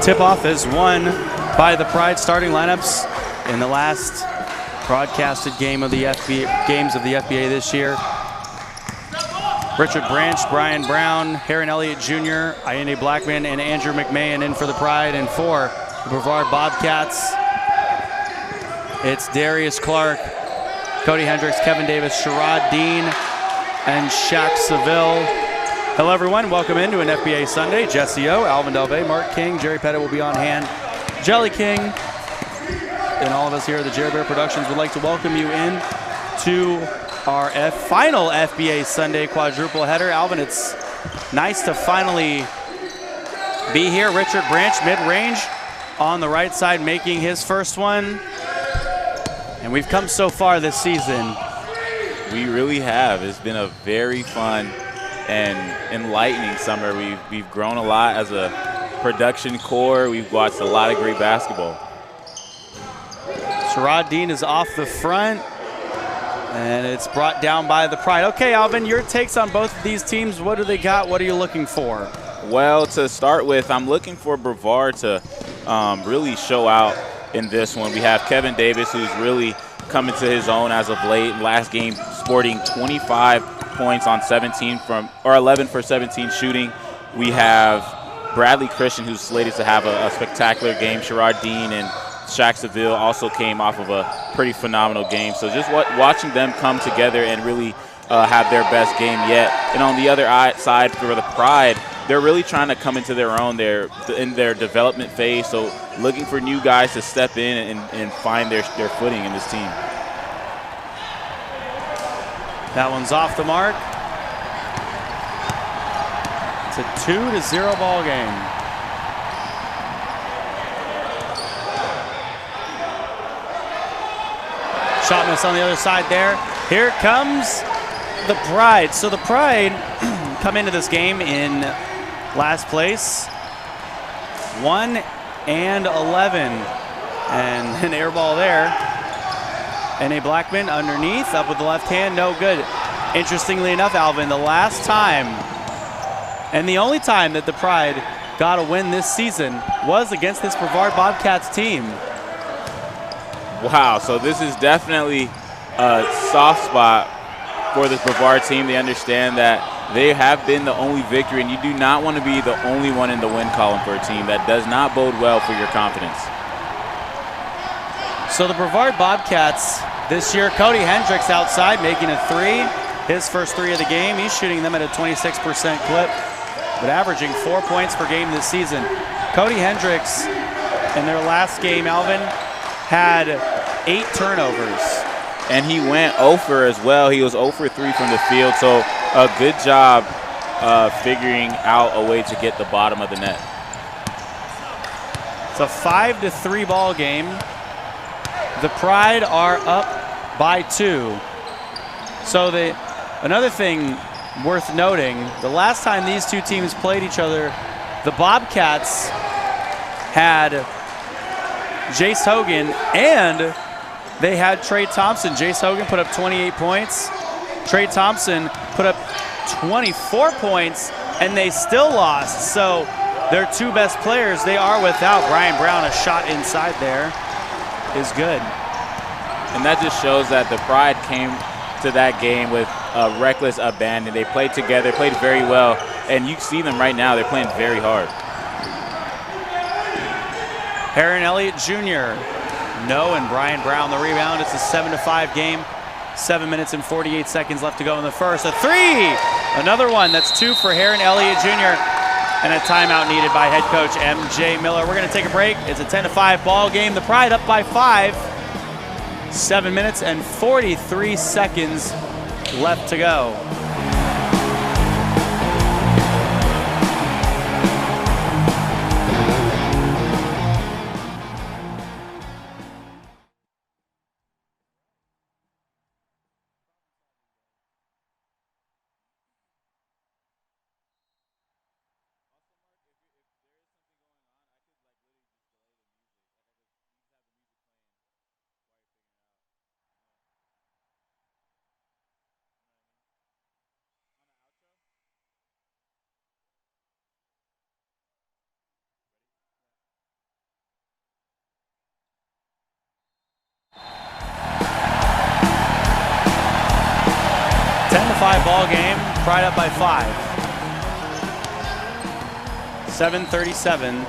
Tip-off is won by the Pride. Starting lineups in the last broadcasted games of the FBA this year. Richard Branch, Brian Brown, Heron Elliott Jr., Ayende Blackman, and Andrew McMahon in for the Pride. And for the Brevard Bobcats, it's Darius Clark, Cody Hendricks, Kevin Davis, Sherrod Dean, and Shaq Seville. Hello, everyone. Welcome into an FBA Sunday. Jesse O, Alvin Delvey, Mark King, Jerry Pettit will be on hand. Jelly King, and all of us here at the Jerry Bear Productions would like to welcome you in to our final FBA Sunday quadruple header. Alvin, it's nice to finally be here. Richard Branch, mid-range on the right side, making his first one. And we've come so far this season. We really have. It's been a very fun and enlightening summer. We've grown a lot as a production core. We've watched a lot of great basketball. Sherrod Dean is off the front, and it's brought down by the Pride. Okay, Alvin, your takes on both of these teams. What do they got? What are you looking for? Well, to start with, I'm looking for Brevard to really show out in this one. We have Kevin Davis, who's really coming to his own as of late. Last game, sporting 25 points on 11 for 17 shooting. We have Bradley Christian, who's slated to have a spectacular game. Sherrod Dean and Shaq Seville also came off of a pretty phenomenal game. So just watching them come together and really have their best game yet. And on the other side for the Pride, they're really trying to come into their own. They're in their development phase, so looking for new guys to step in and find their footing in this team. That one's off the mark. It's a 2-0 ball game. Shot miss on the other side there. Here comes the Pride. So the Pride come into this game in last place, 1-11, and an air ball there. N.A. Blackman underneath, up with the left hand, no good. Interestingly enough, Alvin, the last time and the only time that the Pride got a win this season was against this Brevard Bobcats team. Wow, so this is definitely a soft spot for this Brevard team. They understand that they have been the only victory, and you do not want to be the only one in the win column for a team. That does not bode well for your confidence. So the Brevard Bobcats this year, Cody Hendricks outside making a three. His first three of the game. He's shooting them at a 26% clip, but averaging 4 points per game this season. Cody Hendricks, in their last game, Alvin, had 8 turnovers. And he went 0 for as well. He was 0 for 3 from the field, so a good job figuring out a way to get the bottom of the net. It's a 5-3 ball game. The Pride are up by 2. So another thing worth noting, the last time these two teams played each other, the Bobcats had Jace Hogan and they had Trey Thompson. Jace Hogan put up 28 points. Trey Thompson put up 24 points, and they still lost. So their two best players, they are without Brian Brown. A shot inside there is good. And that just shows that the Pride came to that game with reckless abandon. They played together, played very well, and you see them right now. They're playing very hard. Heron Elliott Jr. No, and Brian Brown the rebound. It's a 7-5 game. 7 minutes and 48 seconds left to go in the first. A three! Another one. That's 2 for Heron Elliott Jr. And a timeout needed by head coach M.J. Miller. We're going to take a break. It's a 10-5 ball game. The Pride up by 5. 7 minutes and 43 seconds left to go. ball game. Pride up by 5. 7:37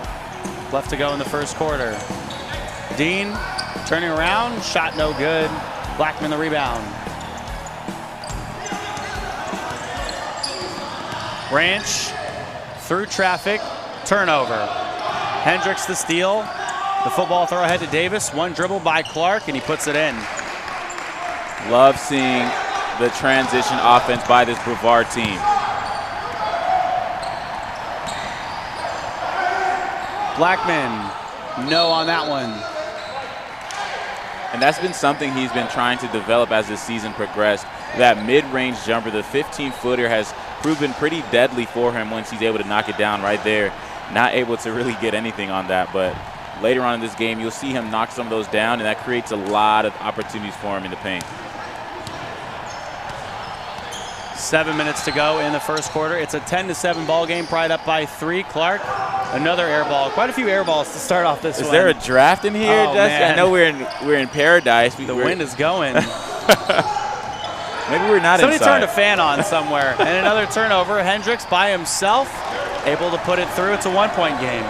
left to go in the first quarter. Dean turning around, shot no good. Blackman the rebound. Branch through traffic, turnover. Hendricks the steal. The football throw ahead to Davis. One dribble by Clark, and he puts it in. Love seeing the transition offense by this Brevard team. Blackman, no on that one. And that's been something he's been trying to develop as the season progressed. That mid-range jumper, the 15-footer, has proven pretty deadly for him once he's able to knock it down right there. Not able to really get anything on that, but later on in this game, you'll see him knock some of those down, and that creates a lot of opportunities for him in the paint. 7 minutes to go in the first quarter. It's a 10-7 ball game. Pride up by 3. Clark, another air ball. Quite a few air balls to start off this one. Is there a draft in here, Oh, Jessica? man. I know we're in paradise. The wind is going. Maybe we're not Somebody inside. turned a fan on somewhere. And another turnover. Hendricks by himself, able to put it through. It's a 1-point game.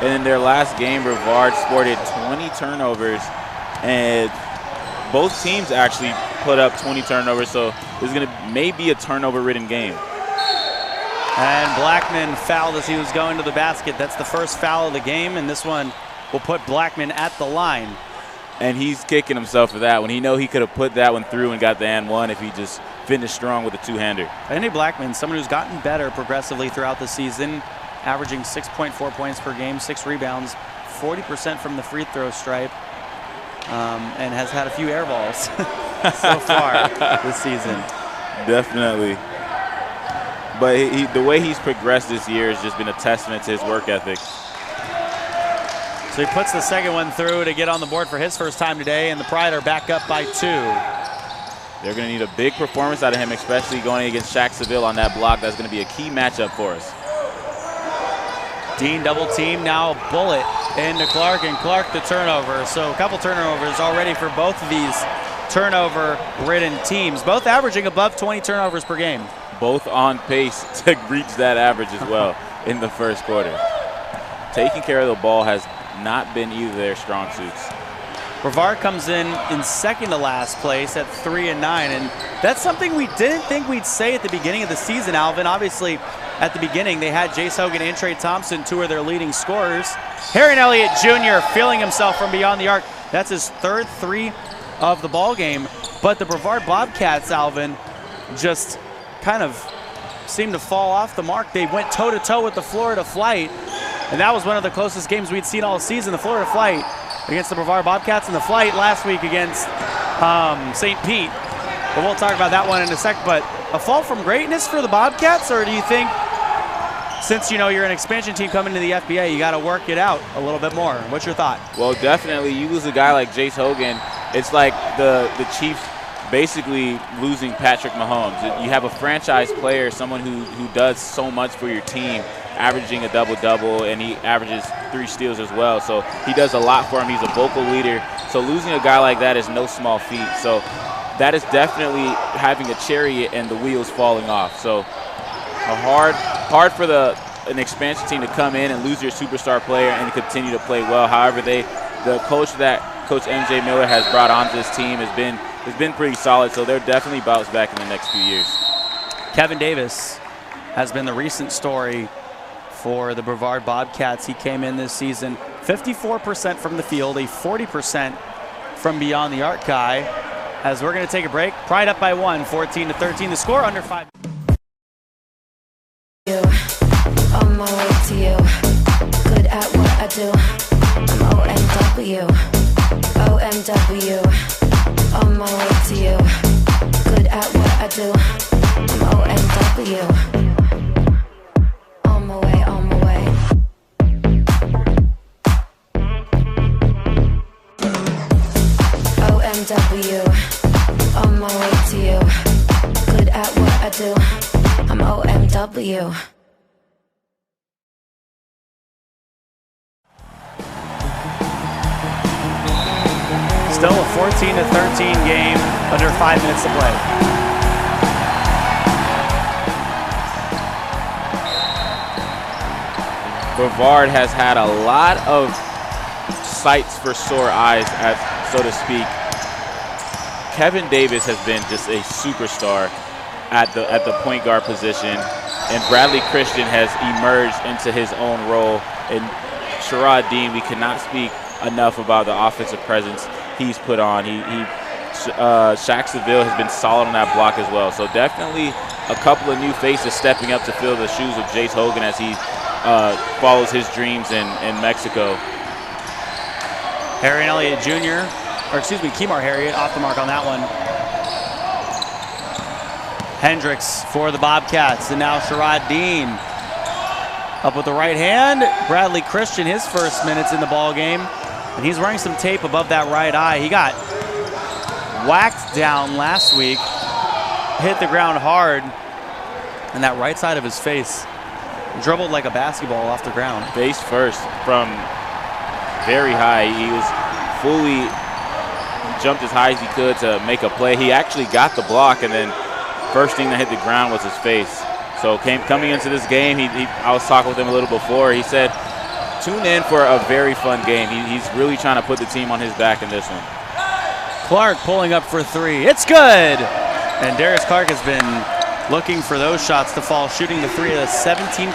And in their last game, Brevard sported 20 turnovers, and both teams actually put up 20 turnovers, so this is going to maybe a turnover-ridden game. And Blackman fouled as he was going to the basket. That's the first foul of the game, and this one will put Blackman at the line. And he's kicking himself for that one. He know he could have put that one through and got the and one if he just finished strong with a two-hander. Andy Blackman, someone who's gotten better progressively throughout the season, averaging 6.4 points per game, 6 rebounds, 40% from the free throw stripe, and has had a few air balls so far this season. Definitely. But the way he's progressed this year has just been a testament to his work ethic. So he puts the second one through to get on the board for his first time today, and the Pride are back up by 2. They're going to need a big performance out of him, especially going against Shaq Seville on that block. That's going to be a key matchup for us. Dean double team, now Bullet into Clark, and Clark the turnover. So a couple turnovers already for both of these turnover-ridden teams, both averaging above 20 turnovers per game. Both on pace to reach that average as well in the first quarter. Taking care of the ball has not been either of their strong suits. Brevard comes in second to last place at 3-9, and that's something we didn't think we'd say at the beginning of the season, Alvin. Obviously, at the beginning, they had Jace Hogan and Trey Thompson, 2 of their leading scorers. Harry Elliott Jr. feeling himself from beyond the arc. That's his third 3 of the ball game. But the Brevard Bobcats, Alvin, just kind of seemed to fall off the mark. They went toe-to-toe with the Florida Flight, and that was one of the closest games we'd seen all season. The Florida Flight against the Brevard Bobcats, and the Flight last week against St. Pete. But we'll talk about that one in a sec. But a fall from greatness for the Bobcats, or do you think, since you're an expansion team coming to the FBA, you got to work it out a little bit more? What's your thought? Well, definitely. You lose a guy like Jace Hogan, it's like the Chiefs basically losing Patrick Mahomes. You have a franchise player, someone who does so much for your team, averaging a double-double, and he averages 3 steals as well. So he does a lot for him. He's a vocal leader. So losing a guy like that is no small feat. So that is definitely having a chariot and the wheels falling off. So hard for an expansion team to come in and lose your superstar player and continue to play well. However, the coach that Coach MJ Miller has brought onto this team has been pretty solid. So they're definitely bounce back in the next few years. Kevin Davis has been the recent story for the Brevard Bobcats. He came in this season 54% from the field, a 40% from beyond the arc guy. As we're going to take a break, Pride up by 1, 14-13. The score under 5. On my way to you, good at what I do. I'm OMW, OMW. On my way to you, good at what I do. I'm OMW. On my way, on my way. OMW. On my way to you, good at what I do. I'm OMW. Still a 14-13 game, under 5 minutes to play. Brevard has had a lot of sights for sore eyes, as so to speak. Kevin Davis has been just a superstar at the point guard position, and Bradley Christian has emerged into his own role. And Sherrod Dean, we cannot speak enough about the offensive presence he's put on. Shaq Seville has been solid on that block as well. So definitely a couple of new faces stepping up to fill the shoes of Jace Hogan as he follows his dreams in Mexico. Harry Elliott Jr., or excuse me, Kemar Harriet off the mark on that one. Hendricks for the Bobcats, and now Sherrod Dean up with the right hand. Bradley Christian, his first minutes in the ball game, and he's wearing some tape above that right eye. He got whacked down last week, hit the ground hard, and that right side of his face dribbled like a basketball off the ground. Face first from very high. He was fully jumped as high as he could to make a play. He actually got the block, and then first thing that hit the ground was his face. So coming into this game, I was talking with him a little before. He said, tune in for a very fun game. He's really trying to put the team on his back in this one. Clark pulling up for three. It's good! And Darius Clark has been looking for those shots to fall, shooting the three at a 17%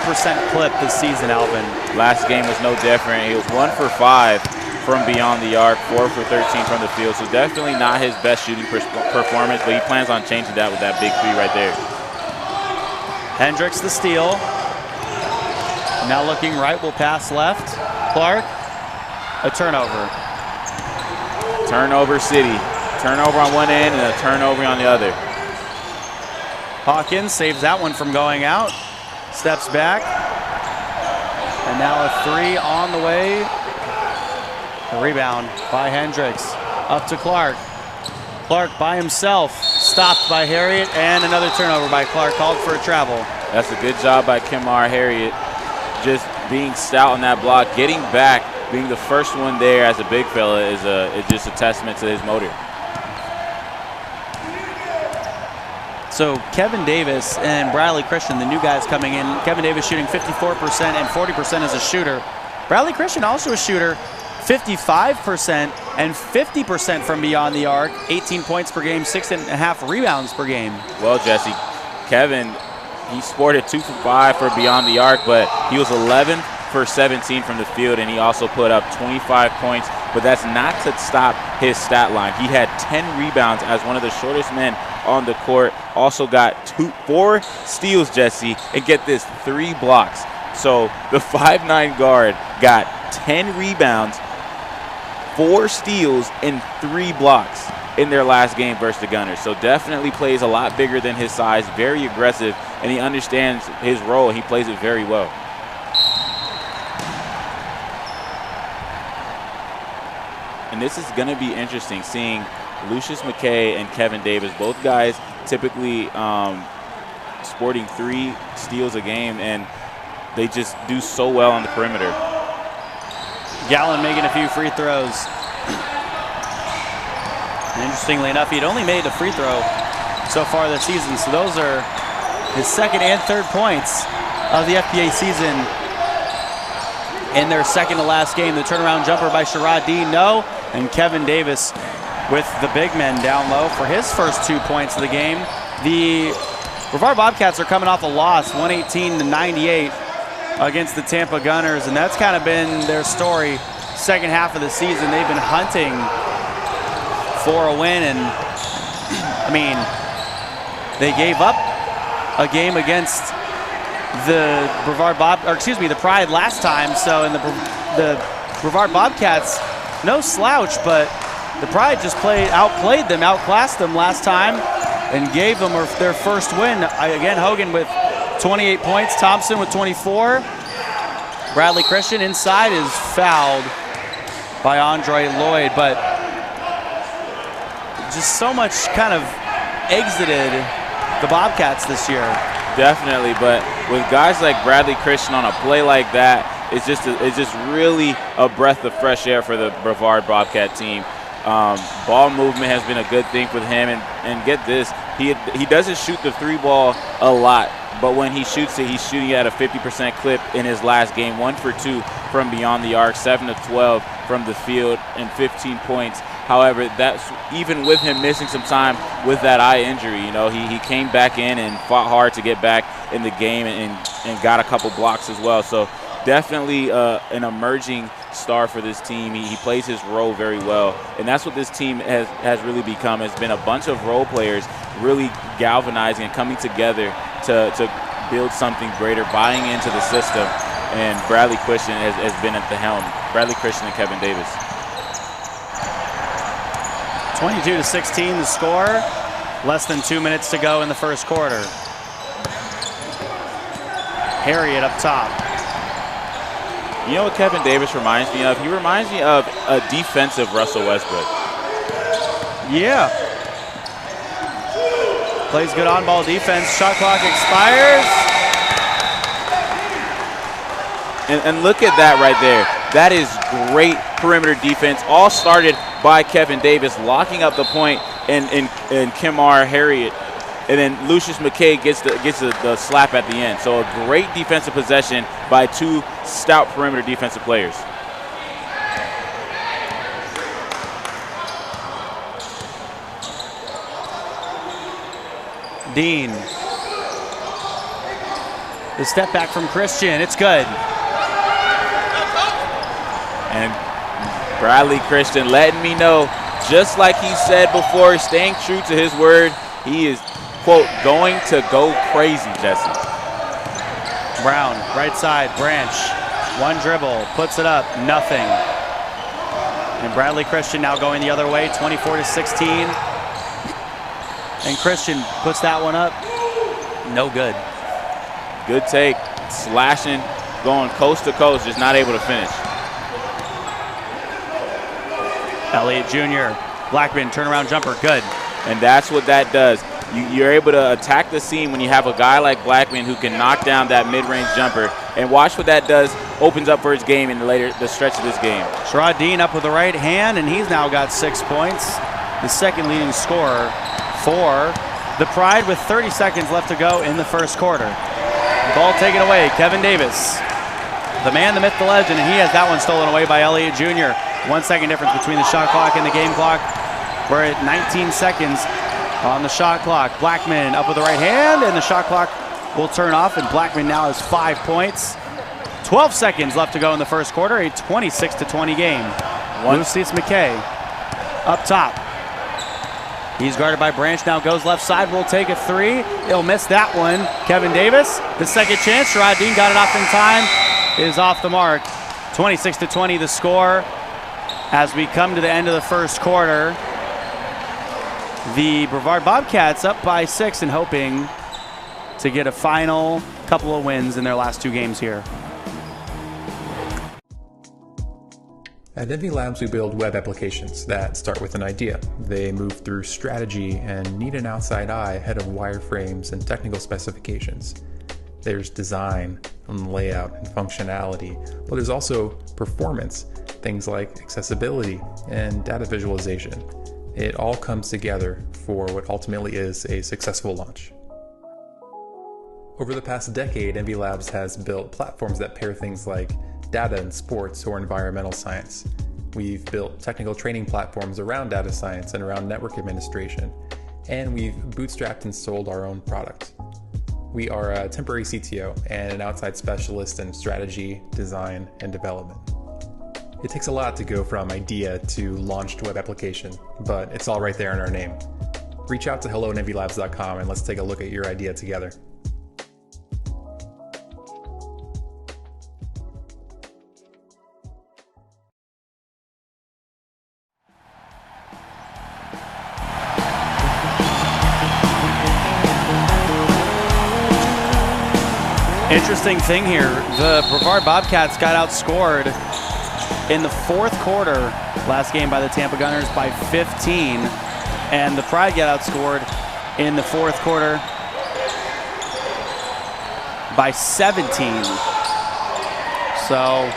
clip this season, Alvin. Last game was no different. He was 1 for 5 from beyond the arc, 4 for 13 from the field. So definitely not his best shooting performance, but he plans on changing that with that big three right there. Hendricks the steal. Now looking right, will pass left. Clark, a turnover. Turnover city. Turnover on one end and a turnover on the other. Hawkins saves that one from going out. Steps back. And now a three on the way. A rebound by Hendricks. Up to Clark. Clark by himself. Stopped by Harriet, and another turnover by Clark, called for a travel. That's a good job by Kemar Harriet. Just being stout on that block, getting back, being the first one there as a big fella is just a testament to his motor. So Kevin Davis and Bradley Christian, the new guys coming in. Kevin Davis shooting 54% and 40% as a shooter. Bradley Christian also a shooter, 55% and 50% from beyond the arc, 18 points per game, 6.5 rebounds per game. Well, Jesse, Kevin, he sported 2 for 5 for beyond the arc, but he was 11 for 17 from the field, and he also put up 25 points, but that's not to stop his stat line. He had 10 rebounds as one of the shortest men on the court, also got 4 steals, Jesse, and get this, 3 blocks. So the 5'9" guard got 10 rebounds, 4 steals, and 3 blocks in their last game versus the Gunners. So definitely plays a lot bigger than his size, very aggressive, and he understands his role. He plays it very well. And this is going to be interesting, seeing Lucius Mckay and Kevin Davis, both guys typically sporting 3 steals a game, and they just do so well on the perimeter. Gallen making a few free throws. And interestingly enough, he'd only made a free throw so far this season, so those are his second and third points of the FPA season in their second to last game. The turnaround jumper by Sherrod Dean, no, and Kevin Davis with the big men down low for his first 2 points of the game. The Brevard Bobcats are coming off a loss, 118-98 against the Tampa Gunners, and that's kind of been their story second half of the season. They've been hunting for a win, and I mean, they gave up a game against the the Pride last time. So in the Brevard Bobcats, no slouch, but the Pride just outplayed them, outclassed them last time, and gave them their first win. Again, Hogan with 28 points, Thompson with 24. Bradley Christian inside is fouled by Andre Lloyd, but just so much kind of exited the Bobcats this year. Definitely, but with guys like Bradley Christian on a play like that, it's just really a breath of fresh air for the Brevard Bobcat team. Ball movement has been a good thing for him. And get this, he doesn't shoot the 3-ball a lot, but when he shoots it, he's shooting it at a 50% clip in his last game. 1 for 2 from beyond the arc, 7 of 12 from the field, and 15 points. However, that's even with him missing some time with that eye injury. You know, he came back in and fought hard to get back in the game and got a couple blocks as well. So definitely an emerging star for this team. He plays his role very well, and that's what this team has really become. Has been a bunch of role players really galvanizing and coming together to build something greater, buying into the system. And Bradley Christian has been at the helm. Bradley Christian and Kevin Davis. 22-16 the score. Less than 2 minutes to go in the first quarter. Harriet up top. You know what Kevin Davis reminds me of? He reminds me of a defensive Russell Westbrook. Yeah. Plays good on-ball defense. Shot clock expires. And look at that right there. That is great perimeter defense. All started by Kevin Davis, locking up the point and Kemar Harriet. And then Lucius Mckay gets the slap at the end. So a great defensive possession by 2 stout perimeter defensive players. Dean. The step back from Christian. It's good. And Bradley Christian letting me know, just like he said before, staying true to his word, he is, quote, going to go crazy, Jesse. Brown, right side, Branch. 1 dribble, puts it up, nothing. And Bradley Christian now going the other way, 24-16. And Christian puts that one up, no good. Good take, slashing, going coast to coast, just not able to finish. Elliott Jr., Blackman, turnaround jumper, good. And that's what that does. You're able to attack the seam when you have a guy like Blackman who can knock down that mid-range jumper. And watch what that does, opens up for his game in the stretch of this game. Sherrod Dean up with the right hand, and he's now got 6 points. The second leading scorer for the Pride with 30 seconds left to go in the first quarter. Ball taken away, Kevin Davis. The man, the myth, the legend, and he has that one stolen away by Elliott Jr. 1 second difference between the shot clock and the game clock. We're at 19 seconds on the shot clock. Blackman up with the right hand, and the shot clock will turn off, and Blackman now has 5 points. 12 seconds left to go in the first quarter, a 26-20 game. Lucius Mckay up top. He's guarded by Branch, now goes left side, will take a 3. He'll miss that one. Kevin Davis, the second chance. Sherrod Dean got it off in time, is off the mark. 26-20 the score. As we come to the end of the first quarter, the Brevard Bobcats up by 6 and hoping to get a final couple of wins in their last 2 games here. At Envy Labs, we build web applications that start with an idea. They move through strategy and need an outside eye ahead of wireframes and technical specifications. There's design and layout and functionality, but there's also performance, things like accessibility and data visualization. It all comes together for what ultimately is a successful launch. Over the past decade, Envy Labs has built platforms that pair things like data and sports or environmental science. We've built technical training platforms around data science and around network administration, and we've bootstrapped and sold our own product. We are a temporary CTO and an outside specialist in strategy, design, and development. It takes a lot to go from idea to launched web application, but it's all right there in our name. Reach out to hello@envylabs.com and let's take a look at your idea together. Interesting thing here, the Brevard Bobcats got outscored in the fourth quarter last game by the Tampa Gunners by 15, and the Pride got outscored in the fourth quarter by 17. So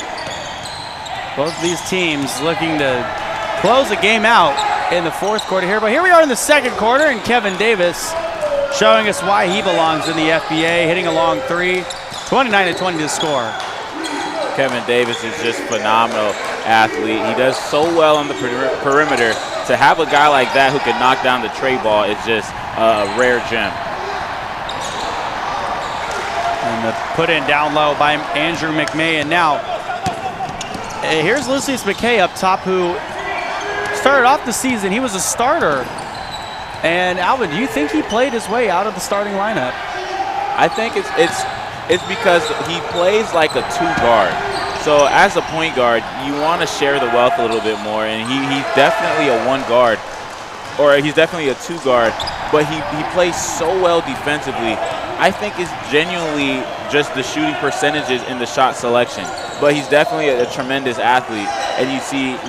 both these teams looking to close the game out in the fourth quarter here. But here we are in the second quarter, and Kevin Davis showing us why he belongs in the FBA, hitting a long three, 29-20 to score. Kevin Davis is just phenomenal athlete. He does so well on the perimeter. To have a guy like that who can knock down the tray ball is just a rare gem. And the put in down low by Andrew McMay. And now here's Lucius Mckay up top, who started off the season. He was a starter. And Alvin, do you think he played his way out of the starting lineup? I think it's because he plays like a two guard. So as a point guard, you want to share the wealth a little bit more, and he's definitely a one guard, or he's definitely a two guard, but he plays so well defensively. I think it's genuinely just the shooting percentages in the shot selection, but he's definitely a tremendous athlete, and you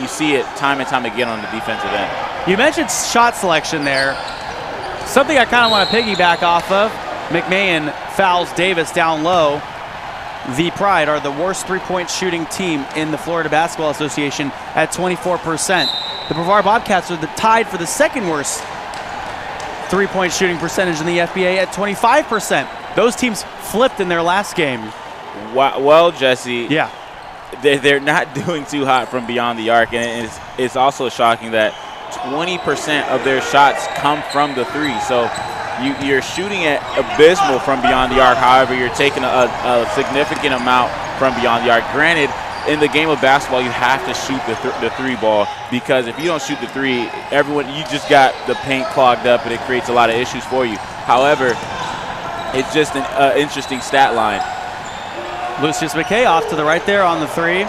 see it time and time again on the defensive end. You mentioned shot selection there. Something I kind of want to piggyback off of. McMahon fouls Davis down low. The Pride are the worst three-point shooting team in the Florida Basketball Association at 24%. The Brevard Bobcats are tied for the second worst three-point shooting percentage in the FBA at 25%. Those teams flipped in their last game. Well, Jesse, yeah, they're not doing too hot from beyond the arc, and it's also shocking that 20% of their shots come from the three. So you're shooting it abysmal from beyond the arc. However, you're taking a significant amount from beyond the arc. Granted, in the game of basketball, you have to shoot the three ball, because if you don't shoot the three, you just got the paint clogged up, and it creates a lot of issues for you. However, it's just an interesting stat line. Lucius Mckay off to the right there on the three.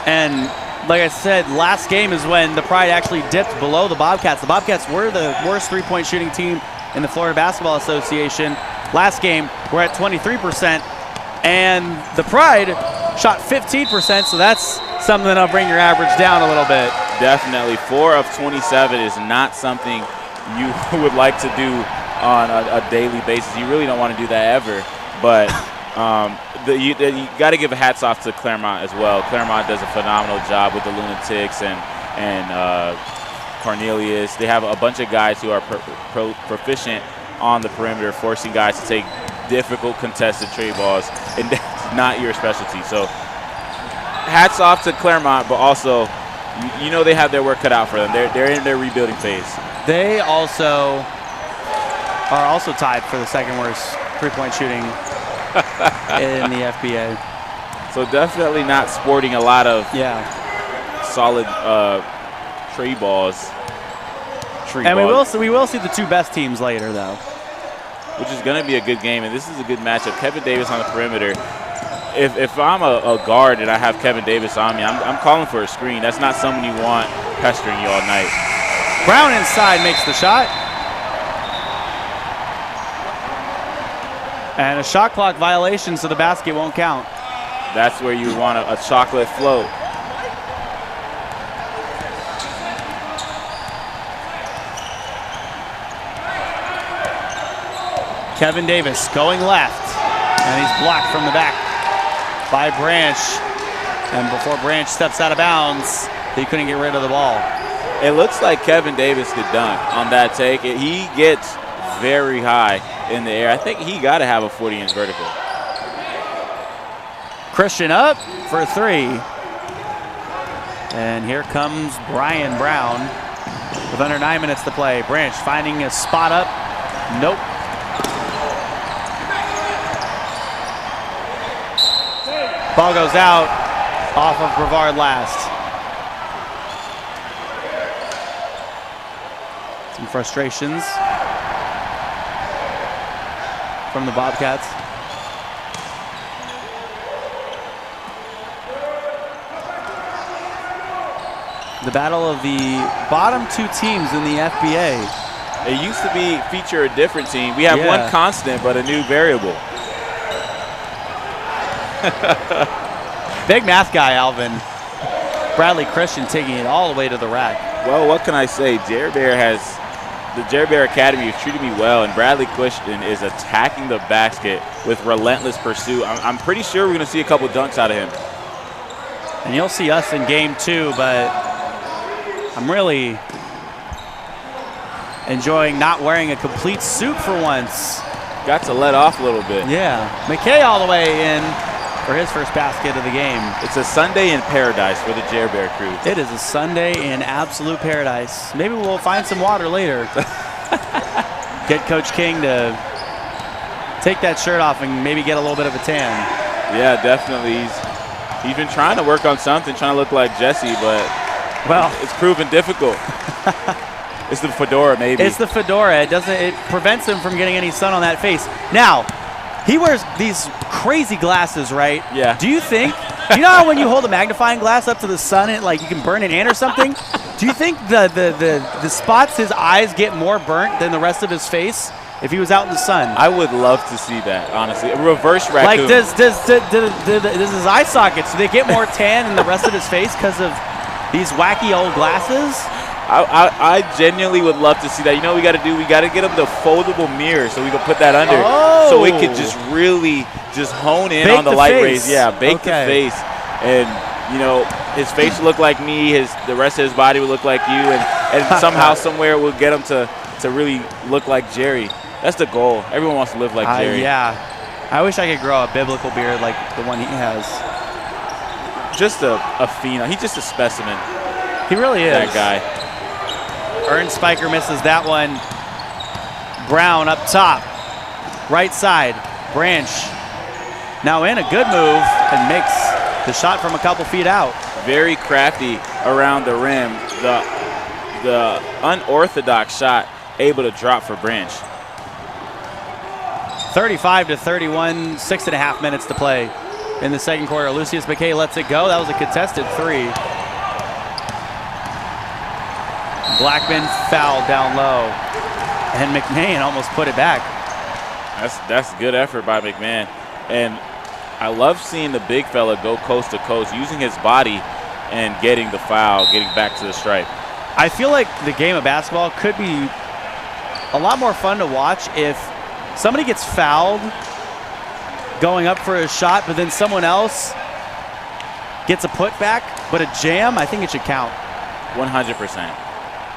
And like I said, last game is when the Pride actually dipped below the Bobcats. The Bobcats were the worst three-point shooting team in the Florida Basketball Association. Last game, we're at 23%, and the Pride shot 15%, so that's something that'll bring your average down a little bit. Definitely. 4 of 27 is not something you would like to do on a daily basis. You really don't want to do that ever, but you got to give a hats off to Claremont as well. Claremont does a phenomenal job with the Lunatics and Cornelius. They have a bunch of guys who are proficient on the perimeter, forcing guys to take difficult contested trade balls, and that's not your specialty. So hats off to Claremont, but also you know they have their work cut out for them. They're in their rebuilding phase. They are also tied for the second worst three-point shooting in the FBA. So definitely not sporting a lot of solid trade balls. And we will see the two best teams later, though, which is going to be a good game, and this is a good matchup. Kevin Davis on the perimeter. If I'm a guard and I have Kevin Davis on me, I'm calling for a screen. That's not someone you want pestering you all night. Brown inside makes the shot. And a shot clock violation, so the basket won't count. That's where you want a chocolate float. Kevin Davis going left, and he's blocked from the back by Branch. And before Branch steps out of bounds, he couldn't get rid of the ball. It looks like Kevin Davis could dunk on that take. He gets very high in the air. I think he got to have a 40-inch vertical. Christian up for three. And here comes Brian Brown with under 9 minutes to play. Branch finding a spot up. Nope. Ball goes out off of Brevard last. Some frustrations from the Bobcats. The battle of the bottom two teams in the FBA. It used to feature a different team. We have one constant, but a new variable. Big math guy, Alvin. Bradley Christian taking it all the way to the rack. Well, what can I say? The Jerry Bear Academy has treated me well, and Bradley Christian is attacking the basket with relentless pursuit. I'm pretty sure we're going to see a couple dunks out of him. And you'll see us in game two, but I'm really enjoying not wearing a complete suit for once. Got to let off a little bit. Yeah. Mckay all the way in for his first basket of the game. It's a Sunday in paradise for the Jer Bear crew. It is a Sunday in absolute paradise. Maybe we'll find some water later. Get Coach King to take that shirt off and maybe get a little bit of a tan. Yeah, definitely. He's been trying to work on something, trying to look like Jesse, but well, it's proven difficult. It's the fedora, maybe. It's the fedora. It prevents him from getting any sun on that face. Now, he wears these crazy glasses, right? Yeah. Do you think, you know how when you hold a magnifying glass up to the sun and like you can burn an ant or something? Do you think the spots his eyes get more burnt than the rest of his face if he was out in the sun? I would love to see that, honestly. A reverse raccoon. Like, does his eye sockets, do they get more tan than the rest of his face because of these wacky old glasses? I genuinely would love to see that. You know what we got to do? We got to get him the foldable mirror so we can put that under. Oh. So we could just really just hone in on the light rays. Yeah, bake the face. And, you know, his face would look like me. The rest of his body would look like you. And somehow, somewhere, we'll get him to really look like Jerry. That's the goal. Everyone wants to live like Jerry. Yeah. I wish I could grow a biblical beard like the one he has. Just a phenom. He's just a specimen. He really is. That guy. Ernst Spiker misses that one. Brown up top. Right side. Branch now in a good move and makes the shot from a couple feet out. Very crafty around the rim. The unorthodox shot able to drop for Branch. 35-31, 6.5 minutes to play in the second quarter. Lucius Mckay lets it go. That was a contested three. Blackman fouled down low, and McMahon almost put it back. That's good effort by McMahon. And I love seeing the big fella go coast to coast, using his body and getting the foul, getting back to the stripe. I feel like the game of basketball could be a lot more fun to watch if somebody gets fouled going up for a shot, but then someone else gets a putback, but a jam. I think it should count. 100%.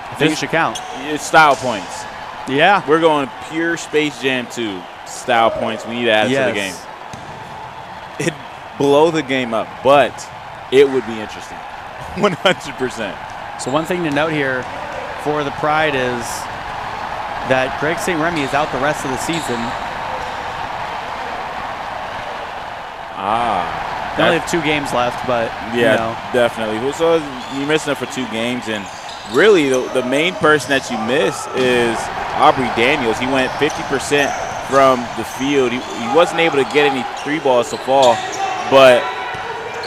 I think it should count. It's style points. Yeah. We're going pure Space Jam 2 style points. We need to add to the game. It'd blow the game up, but it would be interesting. 100%. So one thing to note here for the Pride is that Greg St. Remy is out the rest of the season. They only have 2 games left, but yeah, you know. Definitely. So you're missing it for 2 games, and really the main person that you miss is Aubrey Daniels. He went 50% from the field. He wasn't able to get any 3 balls to fall, but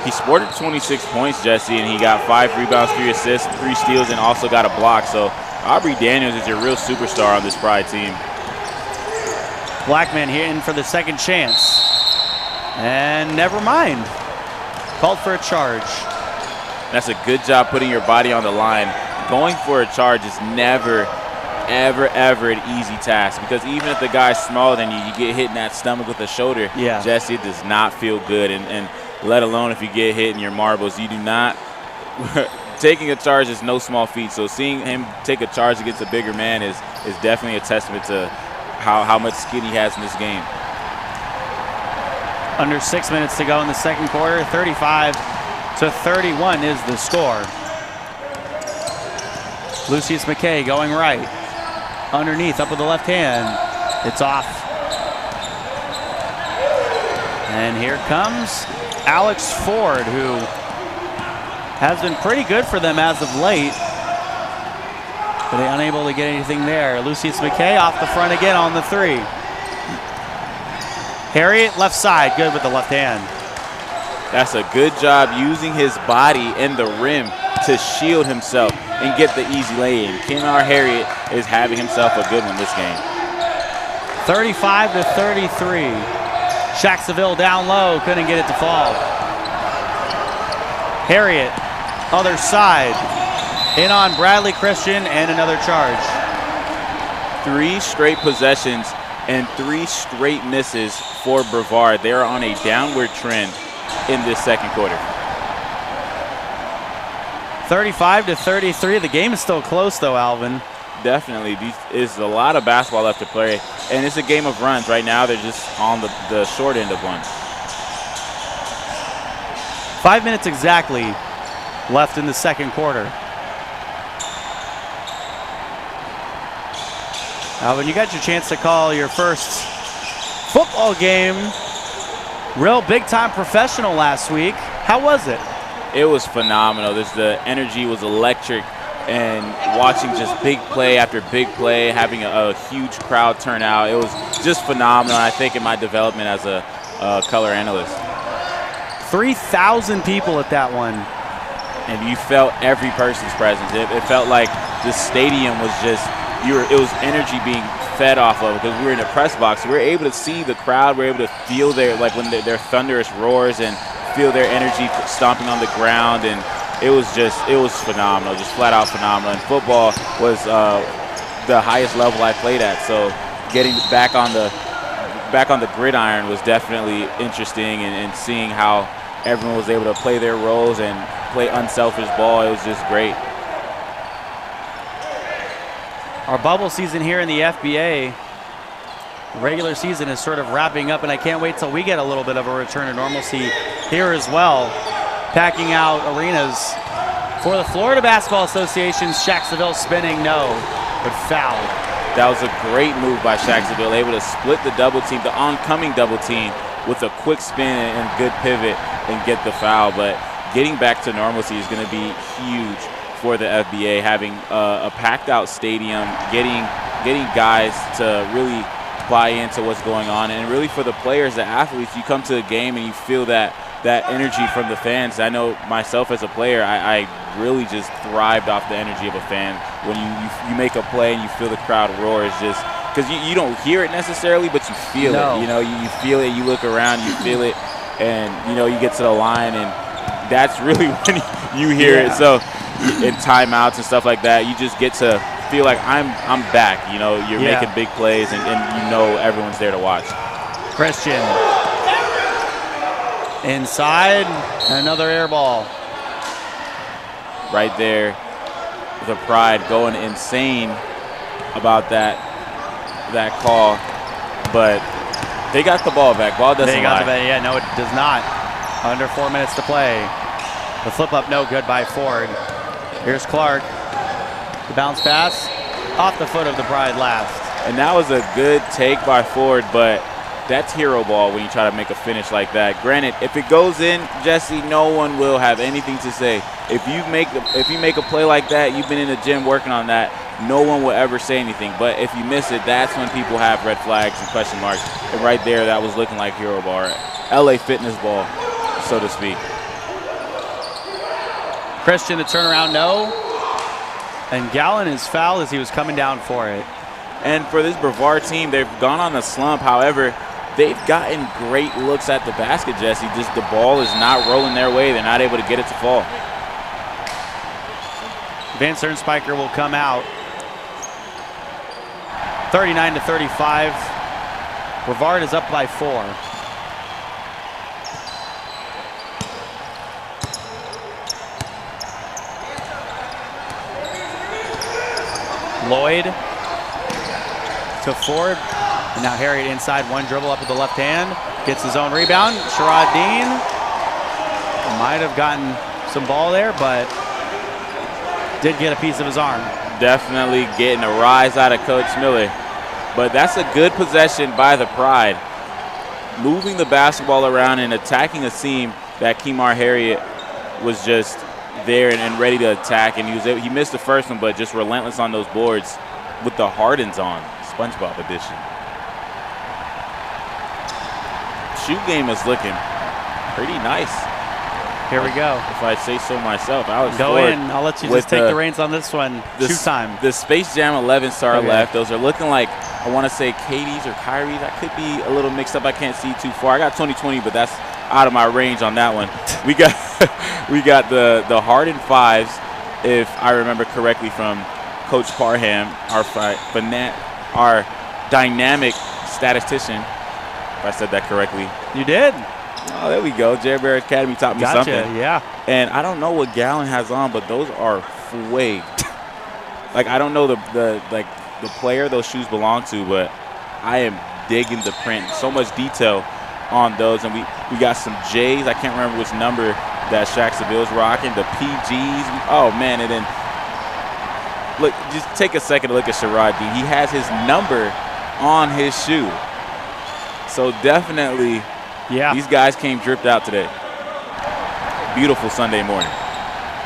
he sported 26 points, Jesse, and he got 5 rebounds, 3 assists, 3 steals, and also got a block. So Aubrey Daniels is your real superstar on this Pride team. Blackman here in for the second chance. And never mind. Called for a charge. That's a good job putting your body on the line. Going for a charge is never, ever, ever an easy task, because even if the guy's smaller than you, you get hit in that stomach with the shoulder. Yeah. Jesse, it does not feel good, and let alone if you get hit in your marbles. You do not – taking a charge is no small feat. So seeing him take a charge against a bigger man is definitely a testament to how much skin he has in this game. Under 6 minutes to go in the second quarter. 35-31 is the score. Lucius Mckay going right. Underneath, up with the left hand. It's off. And here comes Alex Ford, who has been pretty good for them as of late. But they're unable to get anything there. Lucius Mckay off the front again on the 3. Harriet, left side, good with the left hand. That's a good job using his body and the rim to shield himself and get the easy lay-in. Kennard Harriet is having himself a good one this game. 35-33. Shaq Seville down low, couldn't get it to fall. Harriet, other side. In on Bradley Christian and another charge. 3 straight possessions and 3 straight misses for Brevard. They are on a downward trend in this second quarter. 35-33. The game is still close, though, Alvin. Definitely. There's a lot of basketball left to play, and it's a game of runs. Right now, they're just on the short end of one. 5 minutes exactly left in the second quarter. Alvin, you got your chance to call your first football game. Real big-time professional last week. How was it? It was phenomenal. The energy was electric, and watching just big play after big play, having a huge crowd turn out, it was just phenomenal, I think, in my development as a color analyst. 3,000 people at that one. And you felt every person's presence. It felt like the stadium was just, it was energy being fed off of, because we were in a press box. We were able to see the crowd. We were able to feel their thunderous roars and feel their energy stomping on the ground, and it was phenomenal, just flat out phenomenal. And football was the highest level I played at, so getting back on the gridiron was definitely interesting, and seeing how everyone was able to play their roles and play unselfish ball. It was just great. Our bubble season here in the FBA, regular season is sort of wrapping up, and I can't wait till we get a little bit of a return to normalcy here as well. Packing out arenas for the Florida Basketball Association's Shacksville spinning, no, but fouled. That was a great move by Shacksville, able to split the double team, the oncoming double team, with a quick spin and good pivot and get the foul. But getting back to normalcy is going to be huge for the FBA, having a packed out stadium, getting guys to really buy into what's going on, and really for the players, the athletes, you come to a game and you feel that energy from the fans. I know myself as a player, I really just thrived off the energy of a fan. When you make a play and you feel the crowd roar, it's just because you don't hear it necessarily, but you feel it. You know, you feel it. You look around, you feel it, and you get to the line, and that's really when you hear it. So in timeouts and stuff like that, you just get to feel like I'm back. You're making big plays, and everyone's there to watch. Christian inside, another air ball. Right there, the Pride going insane about that call, but they got the ball back. Ball doesn't lie. Yeah, no, it does not. Under 4 minutes to play. The flip up, no good by Ford. Here's Clark. The bounce pass off the foot of the Pride last. And that was a good take by Ford, but that's hero ball when you try to make a finish like that. Granted, if it goes in, Jesse, no one will have anything to say. If you make a play like that, you've been in the gym working on that, no one will ever say anything. But if you miss it, that's when people have red flags and question marks. And right there, that was looking like hero ball, LA Fitness ball, so to speak. Christian, the turnaround, no. And Gallen is fouled as he was coming down for it. And for this Brevard team, they've gone on a slump. However, they've gotten great looks at the basket, Jesse. Just the ball is not rolling their way. They're not able to get it to fall. Van Sternspiker will come out. 39-35. Brevard is up by 4. Lloyd to Ford, and now Harriet inside, one dribble up with the left hand, gets his own rebound. Sherrod Dean might have gotten some ball there, but did get a piece of his arm. Definitely getting a rise out of Coach Miller, but that's a good possession by the Pride. Moving the basketball around and attacking a seam that Kemar Harriet was just there and ready to attack, and he missed the first one, but just relentless on those boards with the Hardens on. SpongeBob edition. Shoot game is looking pretty nice. Here we go. If I say so myself. Alex go Ford in. I'll let you just take the reins on this one. Shoot time. The Space Jam 11s to our left. Those are looking like, I want to say Katie's or Kyrie's. I could be a little mixed up. I can't see too far. I got 2020, but that's out of my range on that one. We got the Harden 5s, if I remember correctly, from Coach Parham, our dynamic statistician, if I said that correctly. You did. Oh, there we go. Jerry Bear Academy taught me something. Yeah. And I don't know what Gallon has on, but those are fway. Like, I don't know the player those shoes belong to, but I am digging the print. So much detail on those. And we got some J's. I can't remember which number that Shaq Seville's rocking. The PGs. Oh, man. And then, look, just take a second to look at Sherrod Dean. He has his number on his shoe. So definitely, these guys came dripped out today. Beautiful Sunday morning.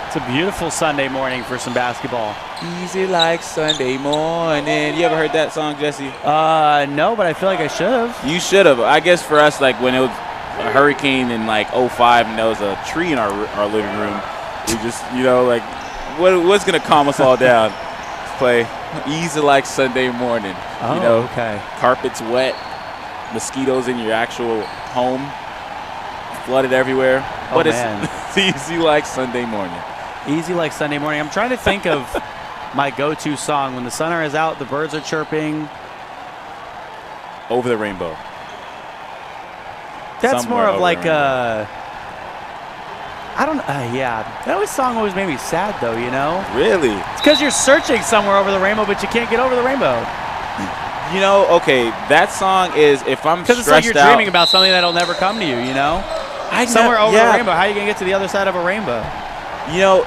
It's a beautiful Sunday morning for some basketball. Easy like Sunday morning. You ever heard that song, Jesse? No, but I feel like I should have. You should have. I guess for us, like when it was a hurricane in like 05 and there was a tree in our living room, we just, you know, like, what's going to calm us all down? Play Easy Like Sunday Morning. Oh, you know, okay. Carpet's wet, mosquitoes in your actual home, flooded everywhere. Oh, man. It's Easy Like Sunday Morning. Easy Like Sunday Morning. I'm trying to think of my go-to song. When the sun is out, the birds are chirping. Over the Rainbow. That's Somewhere more of over like the I don't yeah. That song always made me sad, though, you know? Really? It's because you're searching somewhere over the rainbow, but you can't get over the rainbow. You know, okay, that song is, if I'm stressed out. Because it's like you're dreaming about something that'll never come to you, you know? Somewhere over the rainbow. How are you going to get to the other side of a rainbow? You know,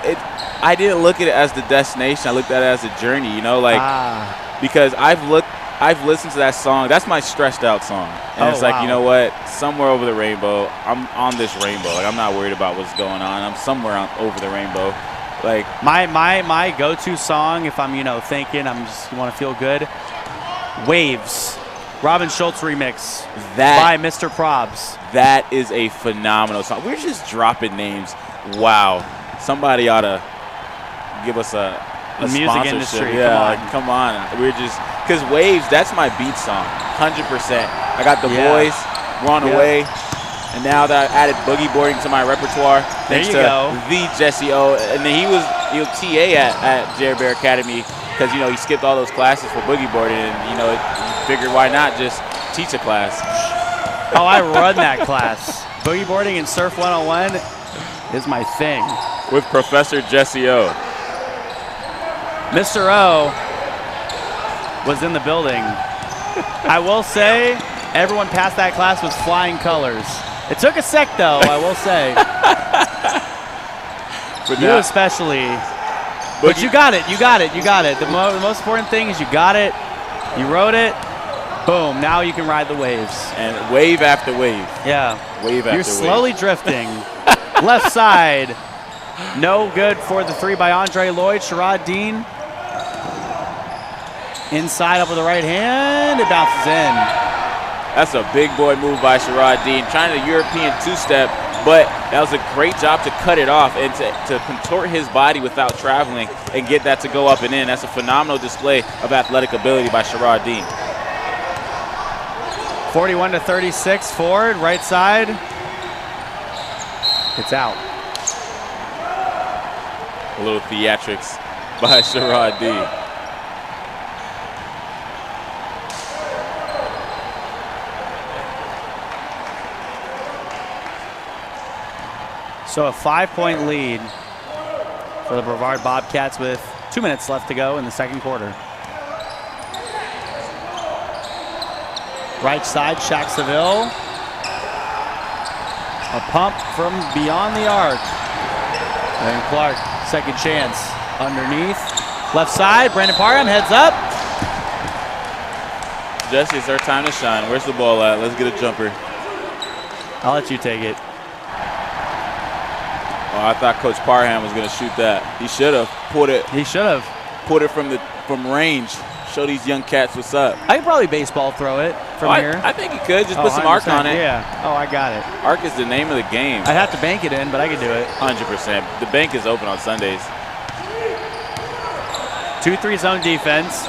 I didn't look at it as the destination. I looked at it as a journey, you know? Like, because I've listened to that song. That's my stressed out song. And it's like, you know what? Somewhere over the rainbow, I'm on this rainbow. Like, I'm not worried about what's going on. I'm somewhere over the rainbow. Like, my go-to song, if I'm, you know, thinking, I'm just want to feel good, Waves. Robin Schultz remix by Mr. Probs. That is a phenomenal song. We're just dropping names. Wow. Somebody ought to give us a music sponsorship. industry. Yeah, come on. We're just, because Waves, that's my beat song, 100%. I got the boys, we're on the way, and now that I've added boogie boarding to my repertoire, thanks to the Jesse O. And then he was TA at Jerry Bear Academy because, you know, he skipped all those classes for boogie boarding, and, you know, figured why not just teach a class. Oh, I run that class. Boogie boarding and Surf 101 is my thing. With Professor Jesse O. Mr. O was in the building. I will say, everyone past that class was flying colors. It took a sec, though, I will say. But you especially. But you got it. You got it. You got it. The most important thing is you got it. You wrote it. Boom. Now you can ride the waves. And wave after wave. Yeah. Wave after wave. You're slowly drifting. Left side. No good for the three by Andre Lloyd. Sherrod Dean. Inside up with the right hand. It bounces in. That's a big boy move by Sherrod Dean. Trying a European two-step, but that was a great job to cut it off and to contort his body without traveling and get that to go up and in. That's a phenomenal display of athletic ability by Sherrod Dean. 41-36, forward, right side. It's out. A little theatrics by Sherrod Dean. So a 5-point lead for the Brevard Bobcats with 2 minutes left to go in the second quarter. Right side, Shaq Seville. A pump from beyond the arc. And Clark, second chance underneath. Left side, Brandon Parham heads up. Jesse, it's our time to shine. Where's the ball at? Let's get a jumper. I'll let you take it. Oh, I thought Coach Parham was going to shoot that. He should have put it. He should have put it from range. Show these young cats what's up. I could probably baseball throw it from here. I think he could. Just put some arc on it. Yeah. Oh, I got it. Arc is the name of the game. I'd have to bank it in, but I could do it. 100%. The bank is open on Sundays. 2-3 zone defense.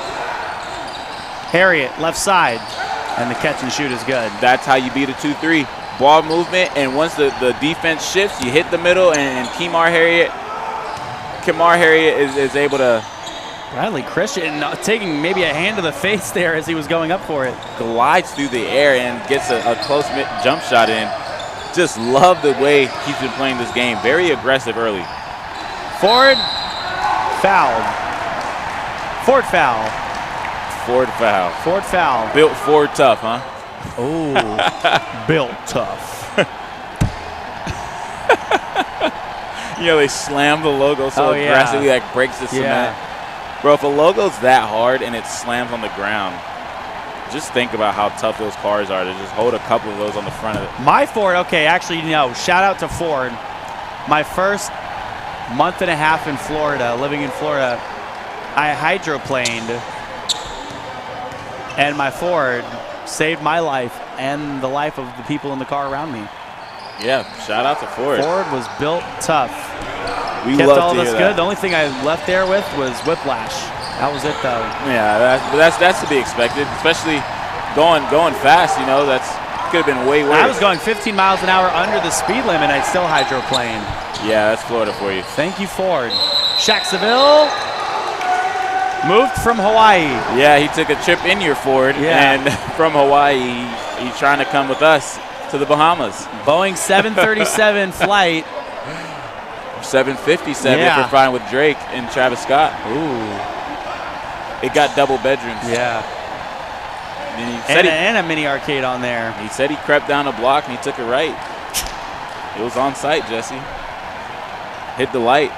Harriet, left side. And the catch and shoot is good. That's how you beat a 2-3. Ball movement, and once the defense shifts, you hit the middle, and Kemar Harriet is able to. Bradley Christian taking maybe a hand to the face there as he was going up for it. Glides through the air and gets a close jump shot in. Just love the way he's been playing this game. Very aggressive early. Ford fouled. Ford foul. Ford foul. Ford foul. Built Ford tough, huh? Oh, built tough. You know, they slam the logo so aggressively that breaks the cement. Bro, if a logo's that hard and it slams on the ground, just think about how tough those cars are to just hold a couple of those on the front of it. My Ford, okay, actually, no, shout out to Ford. My first month and a half in Florida, living in Florida, I hydroplaned, and my Ford saved my life and the life of the people in the car around me. Yeah, shout out to Ford. Ford was built tough. We kept love all to this hear good. that. The only thing I left there with was whiplash. That was it, though. Yeah, that's to be expected, especially going fast. You know, that's could have been way worse. I was going 15 miles an hour under the speed limit. I still hydroplaned. Yeah, that's Florida for you. Thank you, Ford. Shaq Seville moved from Hawaii. Yeah, he took a trip in your Ford, and from Hawaii, he's trying to come with us to the Bahamas. Boeing 737 flight. 757 if we're flying with Drake and Travis Scott. Ooh. It got double bedrooms. Yeah. And, he said and a mini arcade on there. He said he crept down a block and he took it right. It was on site, Jesse. Hit the light.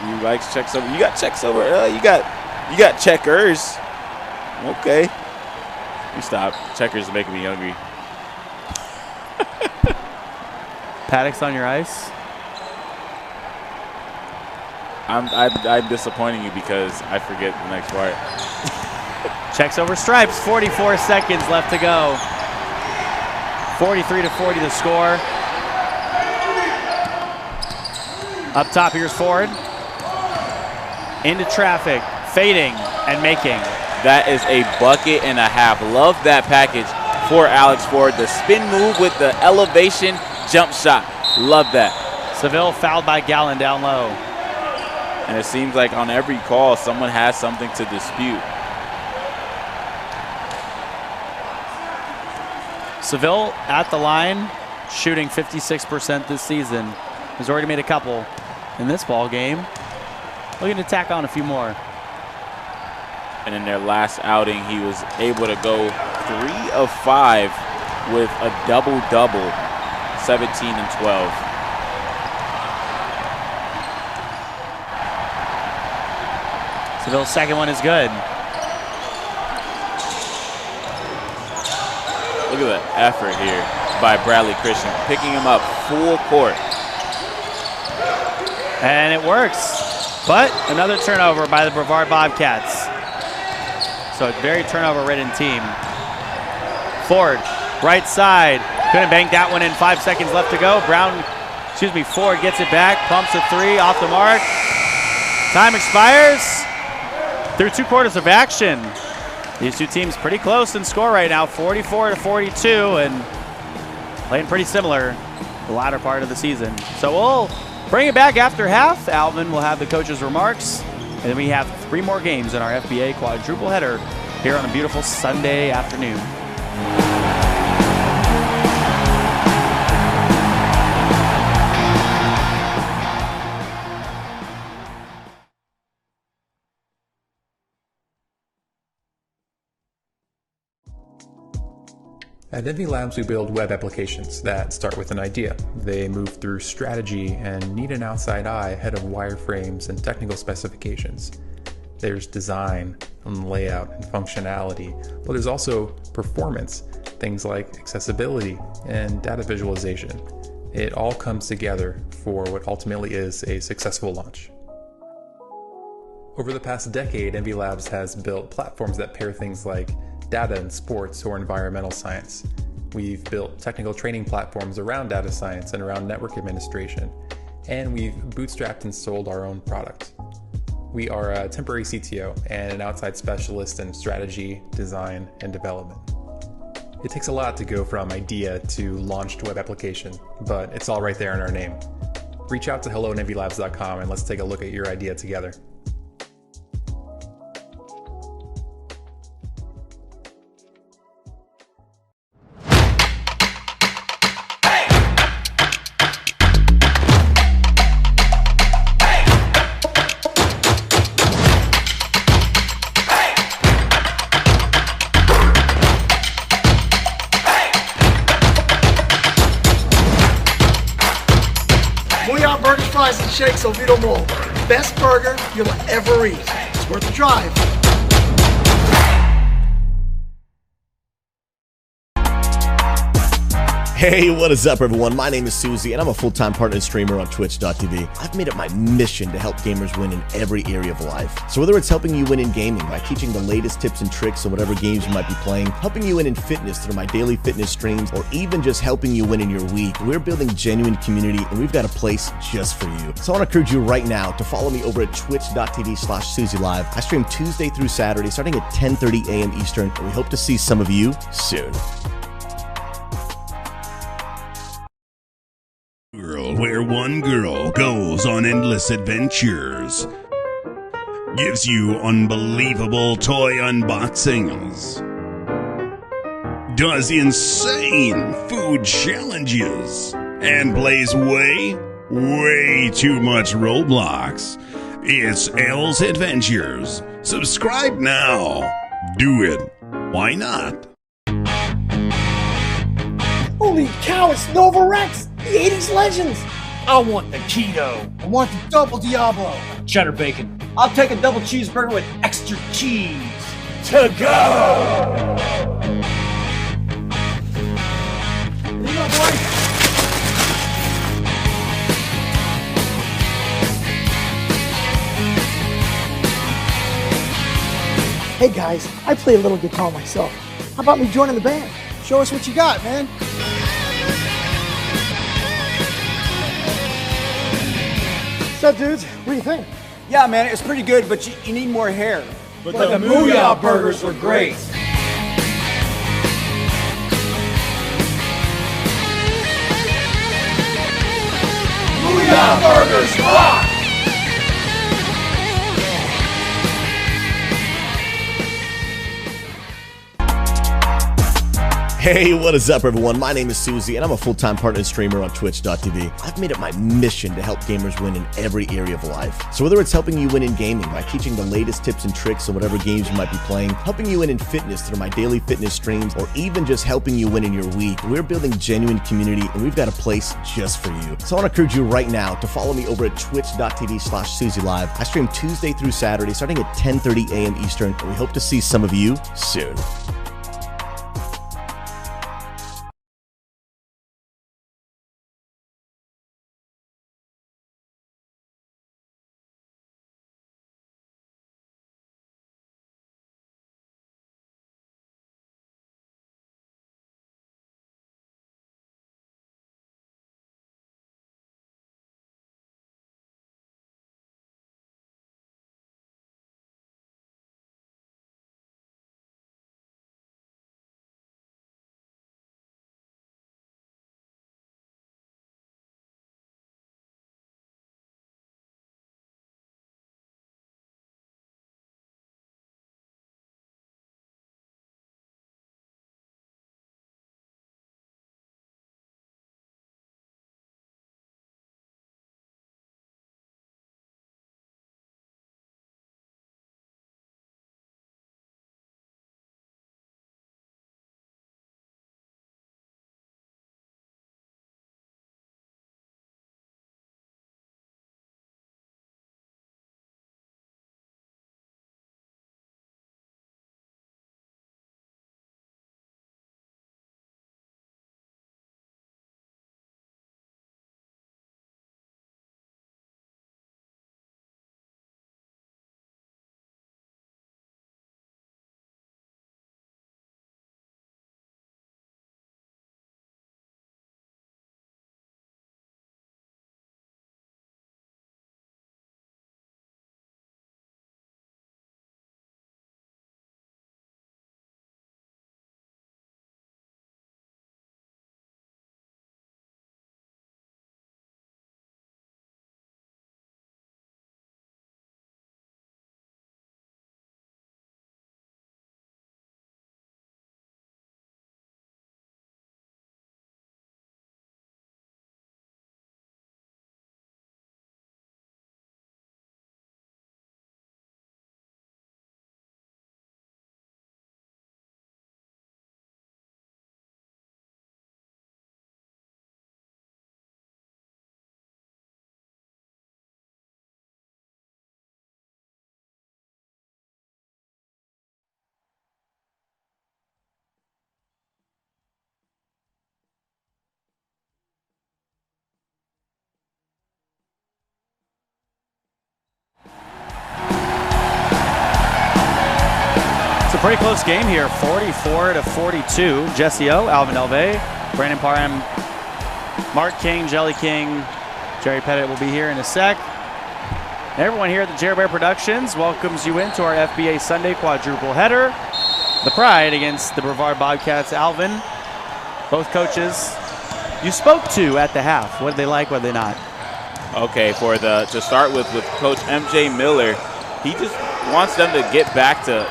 You like checks over. You got checks over. You got checkers. Okay. You stop. Checkers are making me hungry. Paddocks on your ice. I'm disappointing you because I forget the next part. Checks over stripes. 44 seconds left to go. 43-40 the score. Up top, here's Ford. Into traffic, fading and making. That is a bucket and a half. Love that package for Alex Ford. The spin move with the elevation jump shot. Love that. Seville fouled by Gallon down low. And it seems like on every call, someone has something to dispute. Seville at the line, shooting 56% this season. Has already made a couple in this ball game. Looking to tack on a few more. And in their last outing, he was able to go 3 of 5 with a double-double, 17 and 12. Seville's second one is good. Look at the effort here by Bradley Christian, picking him up full court. And it works. But another turnover by the Brevard Bobcats. So a very turnover-ridden team. Ford, right side. Couldn't bank that one in. 5 seconds left to go. Ford gets it back. Pumps a three off the mark. Time expires. Through 2 quarters of action. These two teams pretty close in score right now, 44-42, and playing pretty similar the latter part of the season. So we'll bring it back after half. Alvin will have the coach's remarks, and then we have 3 more games in our FBA quadruple header here on a beautiful Sunday afternoon. At Envy Labs, we build web applications that start with an idea. They move through strategy and need an outside eye ahead of wireframes and technical specifications. There's design and layout and functionality, but there's also performance, things like accessibility and data visualization. It all comes together for what ultimately is a successful launch. Over the past decade, Envy Labs has built platforms that pair things like data in sports or environmental science. We've built technical training platforms around data science and around network administration, and we've bootstrapped and sold our own product. We are a temporary CTO and an outside specialist in strategy, design, and development. It takes a lot to go from idea to launched web application, but it's all right there in our name. Reach out to hello@envylabs.com and let's take a look at your idea together. Booyah Burgers, Fries, and Shakes, Oviedo Mall. Best burger you'll ever eat. It's worth the drive. Hey, what is up, everyone? My name is Susie, and I'm a full-time partner streamer on Twitch.tv. I've made it my mission to help gamers win in every area of life. So whether it's helping you win in gaming by teaching the latest tips and tricks on whatever games you might be playing, helping you win in fitness through my daily fitness streams, or even just helping you win in your week, we're building genuine community, and we've got a place just for you. So I want to encourage you right now to follow me over at twitch.tv/SusieLive. I stream Tuesday through Saturday, starting at 10:30 a.m. Eastern, and we hope to see some of you soon. Where one girl goes on endless adventures, gives you unbelievable toy unboxings, does insane food challenges, and plays way too much Roblox. It's Elle's Adventures. Subscribe now. Do it. Why not? Holy cow, it's Nova Rex, the 80s legends. I want the keto. I want the double Diablo. Cheddar bacon. I'll take a double cheeseburger with extra cheese. To go! Here you go, boy. Hey guys, I play a little guitar myself. How about me joining the band? Show us what you got, man. What's up, dudes? What do you think? Yeah, man, it's pretty good, but you need more hair. But the Booyah burgers were great. Booyah burgers rock! Hey, what is up, everyone? My name is Susie, and I'm a full-time partner streamer on Twitch.tv. I've made it my mission to help gamers win in every area of life. So whether it's helping you win in gaming by teaching the latest tips and tricks on whatever games you might be playing, helping you win in fitness through my daily fitness streams, or even just helping you win in your week, we're building genuine community, and we've got a place just for you. So I want to encourage you right now to follow me over at twitch.tv/SusieLive. I stream Tuesday through Saturday, starting at 10:30 a.m. Eastern, and we hope to see some of you soon. Pretty close game here, 44-42. Jesse O, Alvin Elvey, Brandon Parham, Mark King, Jelly King, Jerry Pettit will be here in a sec. Everyone here at the Jerry Bear Productions welcomes you into our FBA Sunday quadruple header. The Pride against the Brevard Bobcats. Alvin, both coaches you spoke to at the half. What did they like, what did they not? Okay, to start with Coach MJ Miller, he just wants them to get back to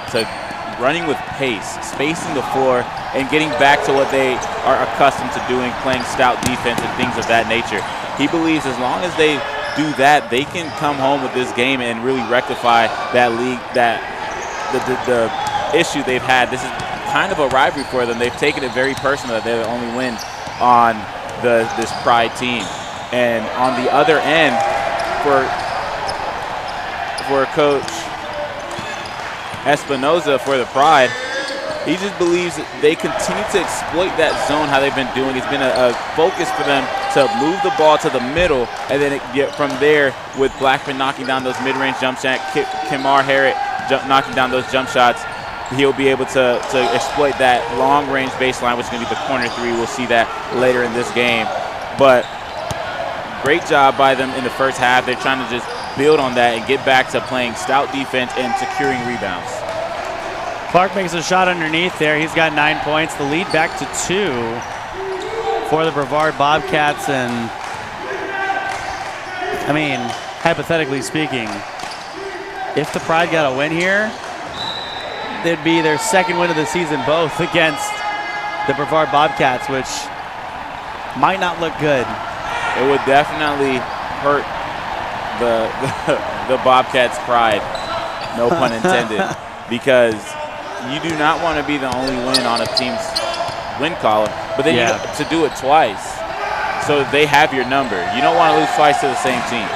running with pace, spacing the floor, and getting back to what they are accustomed to doing, playing stout defense and things of that nature. He believes as long as they do that, they can come home with this game and really rectify that league, that the issue they've had. This is kind of a rivalry for them. They've taken it very personal that they only win on this Pride team. And on the other end, for Coach Espinoza for the Pride, he just believes that they continue to exploit that zone how they've been doing. It's been a focus for them to move the ball to the middle, and then get from there with Blackman knocking down those mid-range jump shots, Kimar Harrett knocking down those jump shots. He'll be able to exploit that long-range baseline, which is going to be the corner three. We'll see that later in this game. But great job by them in the first half. They're trying to just build on that and get back to playing stout defense and securing rebounds. Clark makes a shot underneath there. He's got 9 points. The lead back to 2 for the Brevard Bobcats. And, I mean, hypothetically speaking, if the Pride got a win here, it'd be their second win of the season, both against the Brevard Bobcats, which might not look good. It would definitely hurt the Bobcats' pride, no pun intended, because you do not want to be the only win on a team's win column, but then you have to do it twice, so they have your number. You don't want to lose twice to the same team.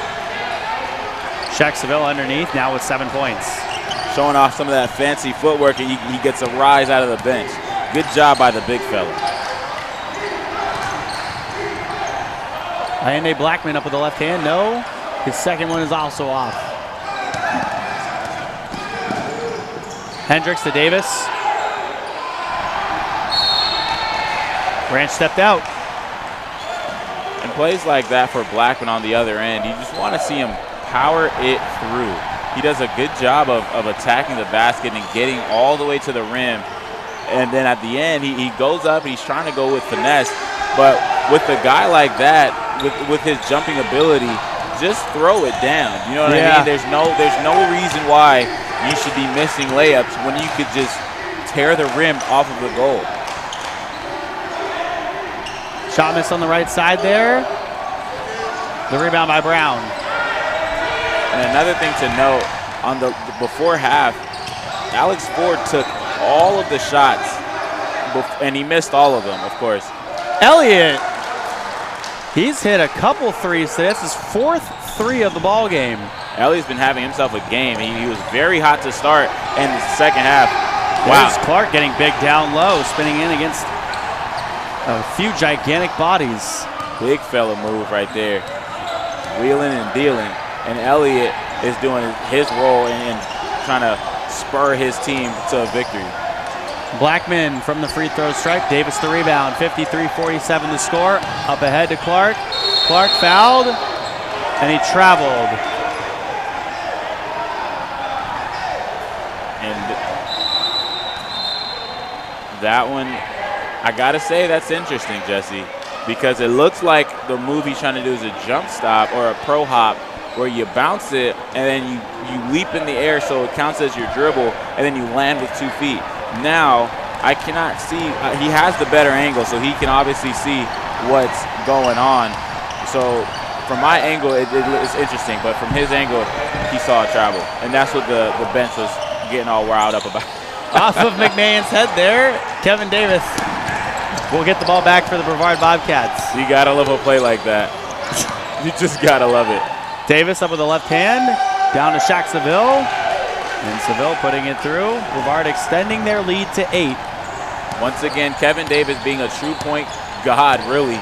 Shaq Seville underneath now with 7 points. Showing off some of that fancy footwork, and he gets a rise out of the bench. Good job by the big fella. Ayende Blackman up with the left hand. No, his second one is also off. Hendricks to Davis. Branch stepped out. And plays like that for Blackman on the other end, you just want to see him power it through. He does a good job of attacking the basket and getting all the way to the rim. And then at the end, he goes up and he's trying to go with finesse. But with a guy like that, with his jumping ability, just throw it down. You know what I mean? There's no reason why you should be missing layups when you could just tear the rim off of the goal. Shot miss on the right side there. The rebound by Brown. And another thing to note, on the before half, Alex Ford took all of the shots, and he missed all of them, of course. Elliott, he's hit a couple threes today. That's his 4th 3 of the ball game. Elliott's been having himself a game. He was very hot to start in the second half. Wow. There's Clark getting big down low, spinning in against a few gigantic bodies. Big fella move right there. Wheeling and dealing. And Elliott is doing his role in trying to spur his team to a victory. Blackman from the free throw stripe. Davis the rebound. 53-47 the score. Up ahead to Clark. Clark fouled, and he traveled. And that one, I got to say, that's interesting, Jesse, because it looks like the move he's trying to do is a jump stop or a pro hop, where you bounce it and then you leap in the air so it counts as your dribble, and then you land with 2 feet. Now, I cannot see, he has the better angle, so he can obviously see what's going on. So from my angle, it's interesting, but from his angle, he saw a travel. And that's what the bench was getting all riled up about. Off of McMahon's head there, Kevin Davis will get the ball back for the Brevard Bobcats. You gotta love a play like that. You just gotta love it. Davis up with the left hand, down to Shaq Seville. And Seville putting it through. Brevard extending their lead to 8. Once again, Kevin Davis being a true point god, really.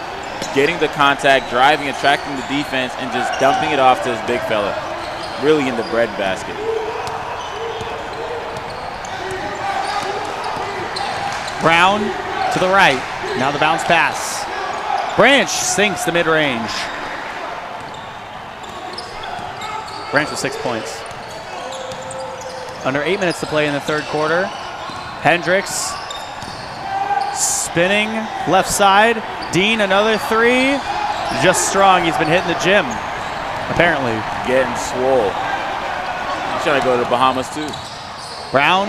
Getting the contact, driving, attracting the defense, and just dumping it off to his big fella. Really in the bread basket. Brown to the right. Now the bounce pass. Branch sinks the mid-range. Branch with 6 points. Under 8 minutes to play in the third quarter. Hendricks spinning left side. Dean, another three. Just strong. He's been hitting the gym, apparently. Getting swole. He's trying to go to the Bahamas, too. Brown.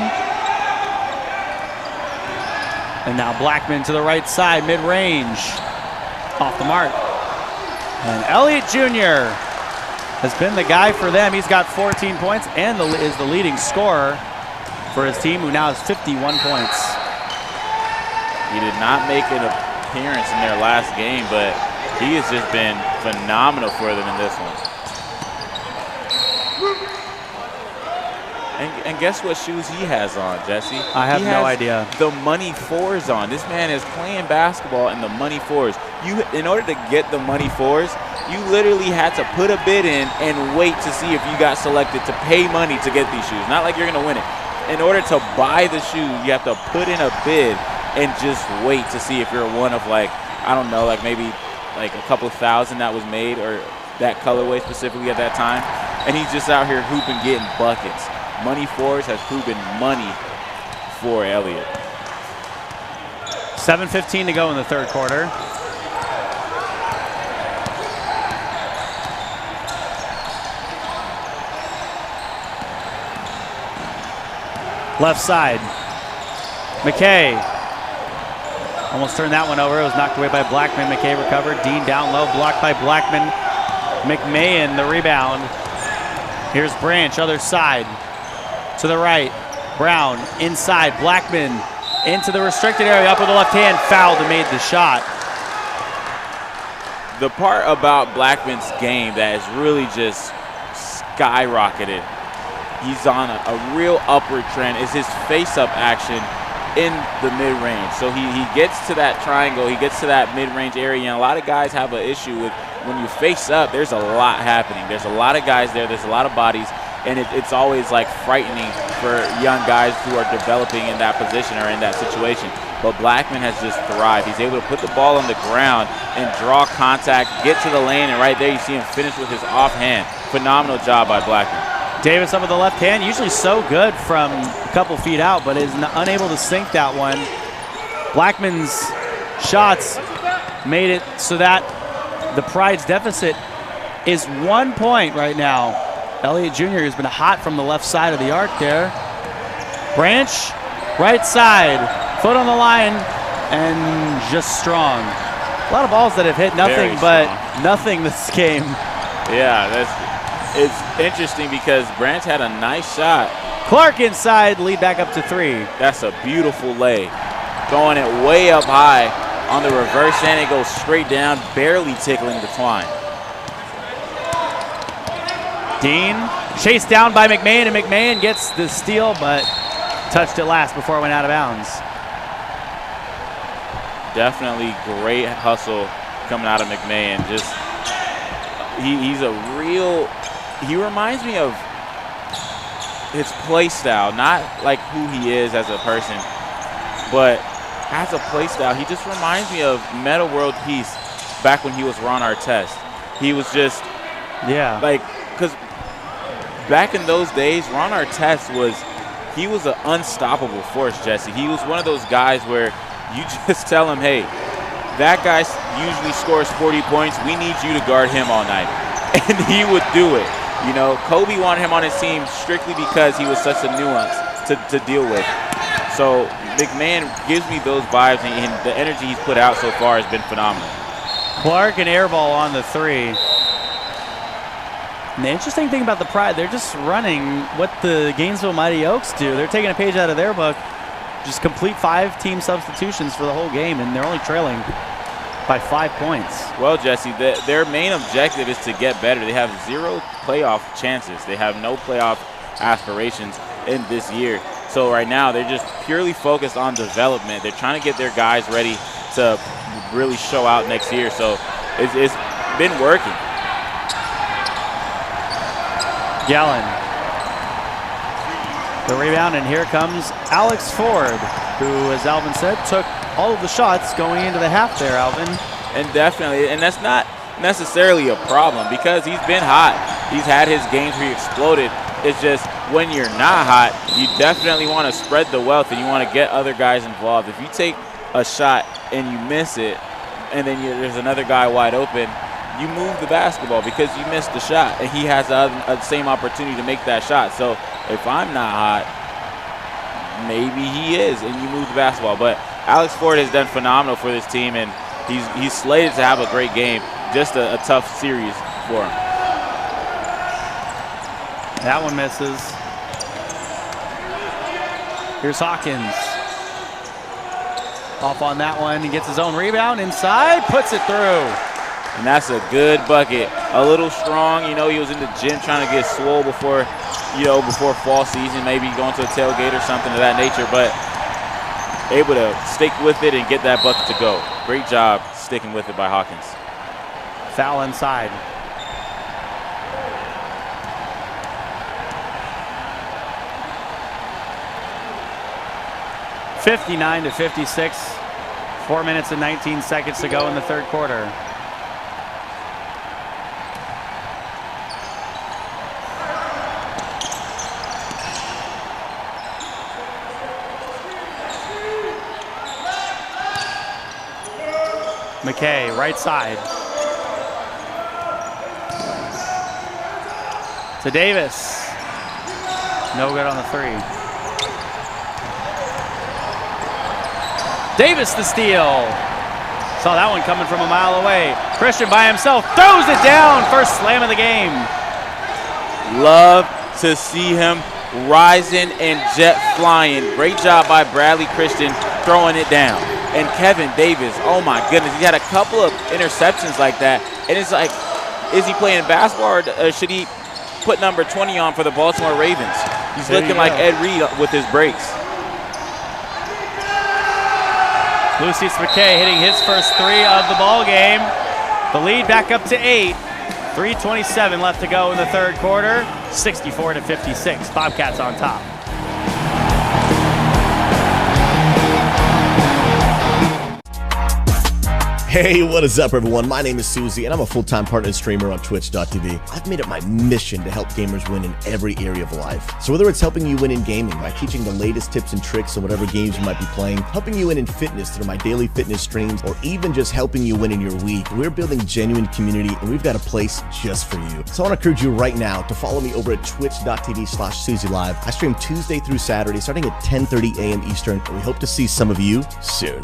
And now Blackman to the right side, mid-range. Off the mark. And Elliott Jr. has been the guy for them. He's got 14 points and is the leading scorer for his team, who now has 51 points. He did not make an appearance in their last game, but he has just been phenomenal for them in this one. And guess what shoes he has on, Jesse? I have no idea. The money fours on. This man is playing basketball in the money fours. In order to get the money fours, you literally had to put a bid in and wait to see if you got selected to pay money to get these shoes. Not like you're going to win it. In order to buy the shoe, you have to put in a bid and just wait to see if you're one of, like, I don't know, like maybe like a couple thousand that was made, or that colorway specifically at that time. And he's just out here hooping, getting buckets. Money fours has proven money for Elliott. 7:15 to go in the third quarter. Left side. Mckay. Almost turned that one over. It was knocked away by Blackman. Mckay recovered. Dean down low, blocked by Blackman. McMahon the rebound. Here's Branch, other side. To the right. Brown inside. Blackman into the restricted area. Up with the left hand. Fouled and made the shot. The part about Blackman's game that has really just skyrocketed, he's on a real upward trend, is his face-up action in the mid-range. So he gets to that triangle, he gets to that mid-range area, and a lot of guys have an issue with when you face up, there's a lot happening. There's a lot of guys there, there's a lot of bodies, and it's always like frightening for young guys who are developing in that position or in that situation. But Blackman has just thrived. He's able to put the ball on the ground and draw contact, get to the lane, and right there you see him finish with his offhand. Phenomenal job by Blackman. Davis up with the left hand, usually so good from a couple feet out, but is unable to sink that one. Blackman's shots made it so that the Pride's deficit is 1 point right now. Elliott Jr. has been hot from the left side of the arc there. Branch, right side, foot on the line, and just strong. A lot of balls that have hit nothing but nothing this game. Yeah, it's interesting because Branch had a nice shot. Clark inside, lead back up to three. That's a beautiful lay. Throwing it way up high on the reverse end. It goes straight down, barely tickling the twine. Dean chased down by McMahon, and McMahon gets the steal, but touched it last before it went out of bounds. Definitely great hustle coming out of McMahon. Just he's a real. He reminds me of his play style, not like who he is as a person, but as a play style, he just reminds me of Meta World Peace back when he was Ron Artest. He was just, like, because back in those days, Ron Artest was an unstoppable force, Jesse. He was one of those guys where you just tell him, hey, that guy usually scores 40 points. We need you to guard him all night. And he would do it. You know, Kobe wanted him on his team strictly because he was such a nuance to deal with. So McMahon gives me those vibes, and the energy he's put out so far has been phenomenal. Clark and airball on the three. And the interesting thing about the Pride, they're just running what the Gainesville Mighty Oaks do. They're taking a page out of their book, just complete 5 team substitutions for the whole game, and they're only trailing by 5 points. Well, Jesse, their main objective is to get better. They have 0 playoff chances. They have no playoff aspirations in this year. So right now, they're just purely focused on development. They're trying to get their guys ready to really show out next year. So it's been working. Gallen. The rebound, and here comes Alex Ford. who, as Alvin said, took all of the shots going into the half there, Alvin. And definitely, and that's not necessarily a problem because he's been hot. He's had his games where he exploded. It's just when you're not hot, you definitely want to spread the wealth and you want to get other guys involved. If you take a shot and you miss it, and then there's another guy wide open, you move the basketball because you missed the shot, and he has the same opportunity to make that shot. So if I'm not hot, maybe he is, and you move the basketball. But Alex Ford has done phenomenal for this team, and he's slated to have a great game. Just a tough series for him. That one misses. Here's Hawkins. Off on that one. He gets his own rebound inside, puts it through. And that's a good bucket. A little strong, you know, he was in the gym trying to get swole before fall season, maybe going to a tailgate or something of that nature, but able to stick with it and get that bucket to go. Great job sticking with it by Hawkins. Foul inside. (59-56). 4 minutes and 19 seconds to go in the third quarter. Mckay, right side. To Davis. No good on the three. Davis the steal. Saw that one coming from a mile away. Christian by himself throws it down. First slam of the game. Love to see him rising and jet flying. Great job by Bradley Christian throwing it down. And Kevin Davis, oh my goodness, he had a couple of interceptions like that. And it's like, is he playing basketball or should he put number 20 on for the Baltimore Ravens? He's looking like Ed Reed with his breaks. Lucius Mckay hitting his first three of the ball game. The lead back up to 8. 3:27 left to go in the third quarter. 64-56. Bobcats on top. Hey, what is up, everyone? My name is Susie, and I'm a full-time partner streamer on Twitch.tv. I've made it my mission to help gamers win in every area of life. So whether it's helping you win in gaming by teaching the latest tips and tricks on whatever games you might be playing, helping you win in fitness through my daily fitness streams, or even just helping you win in your week, we're building genuine community, and we've got a place just for you. So I want to encourage you right now to follow me over at twitch.tv/SusieLive. I stream Tuesday through Saturday, starting at 10:30 a.m. Eastern, and we hope to see some of you soon.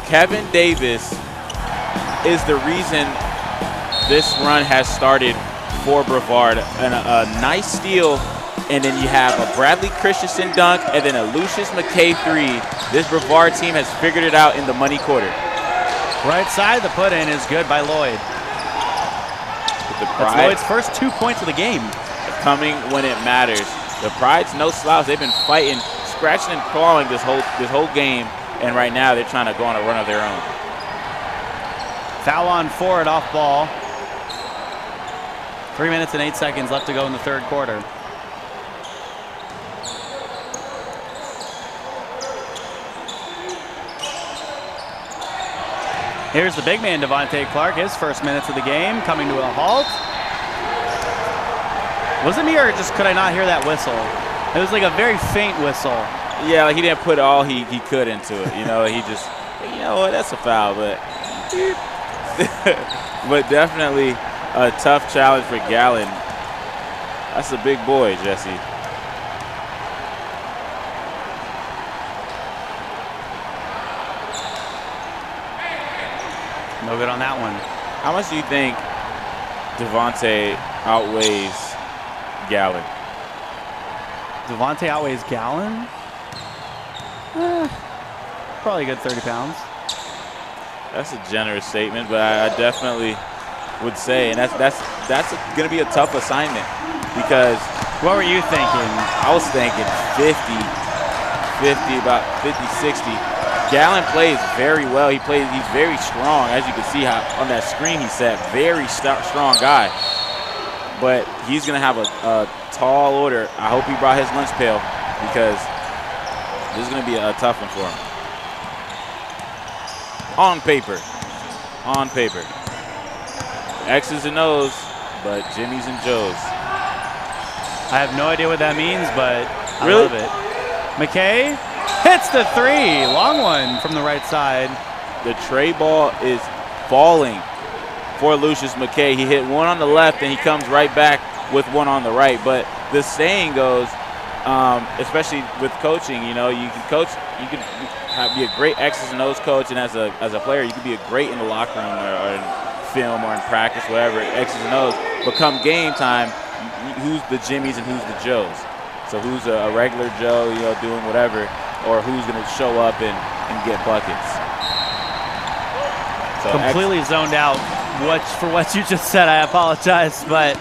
Kevin Davis is the reason this run has started for Brevard. And a nice steal, and then you have a Bradley Christensen dunk, and then a Lucius Mckay three. This Brevard team has figured it out in the money quarter. Right side, the put-in is good by Lloyd. That's Lloyd's first 2 points of the game. Coming when it matters. The Pride's no slouch. They've been fighting, scratching and clawing this whole game. And right now, they're trying to go on a run of their own. Foul on Ford off ball. 3 minutes and 8 seconds left to go in the third quarter. Here's the big man, Devontae Clark, his first minutes of the game, coming to a halt. Was it me, or just could I not hear that whistle? It was like a very faint whistle. Yeah, like he didn't put all he could into it. You know, he just, you know what, that's a foul. But, but definitely a tough challenge for Gallen. That's a big boy, Jesse. No good on that one. How much do you think Devontae outweighs Gallon? Devontae outweighs Gallon? Probably a good 30 pounds. That's a generous statement, but I definitely would say, and that's going to be a tough assignment because. What were you thinking? I was thinking 50, about 50, 60. Gallon plays very well. He's very strong, as you can see how on that screen he set. Very strong guy. But he's going to have a tall order. I hope he brought his lunch pail because this is going to be a tough one for him. On paper. X's and O's, but Jimmy's and Joe's. I have no idea what that means, but I Really? love it. Mckay hits the three. Long one from the right side. The tray ball is falling for Lucius Mckay. He hit one on the left, and he comes right back with one on the right. But the saying goes, especially with coaching, you know, you can coach, you can be a great X's and O's coach, and as a player, you can be a great in the locker room or in film or in practice, whatever, X's and O's. But come game time, who's the Jimmys and who's the Joes? So who's a regular Joe, you know, doing whatever, or who's going to show up and get buckets? So completely zoned out for what you just said. I apologize, but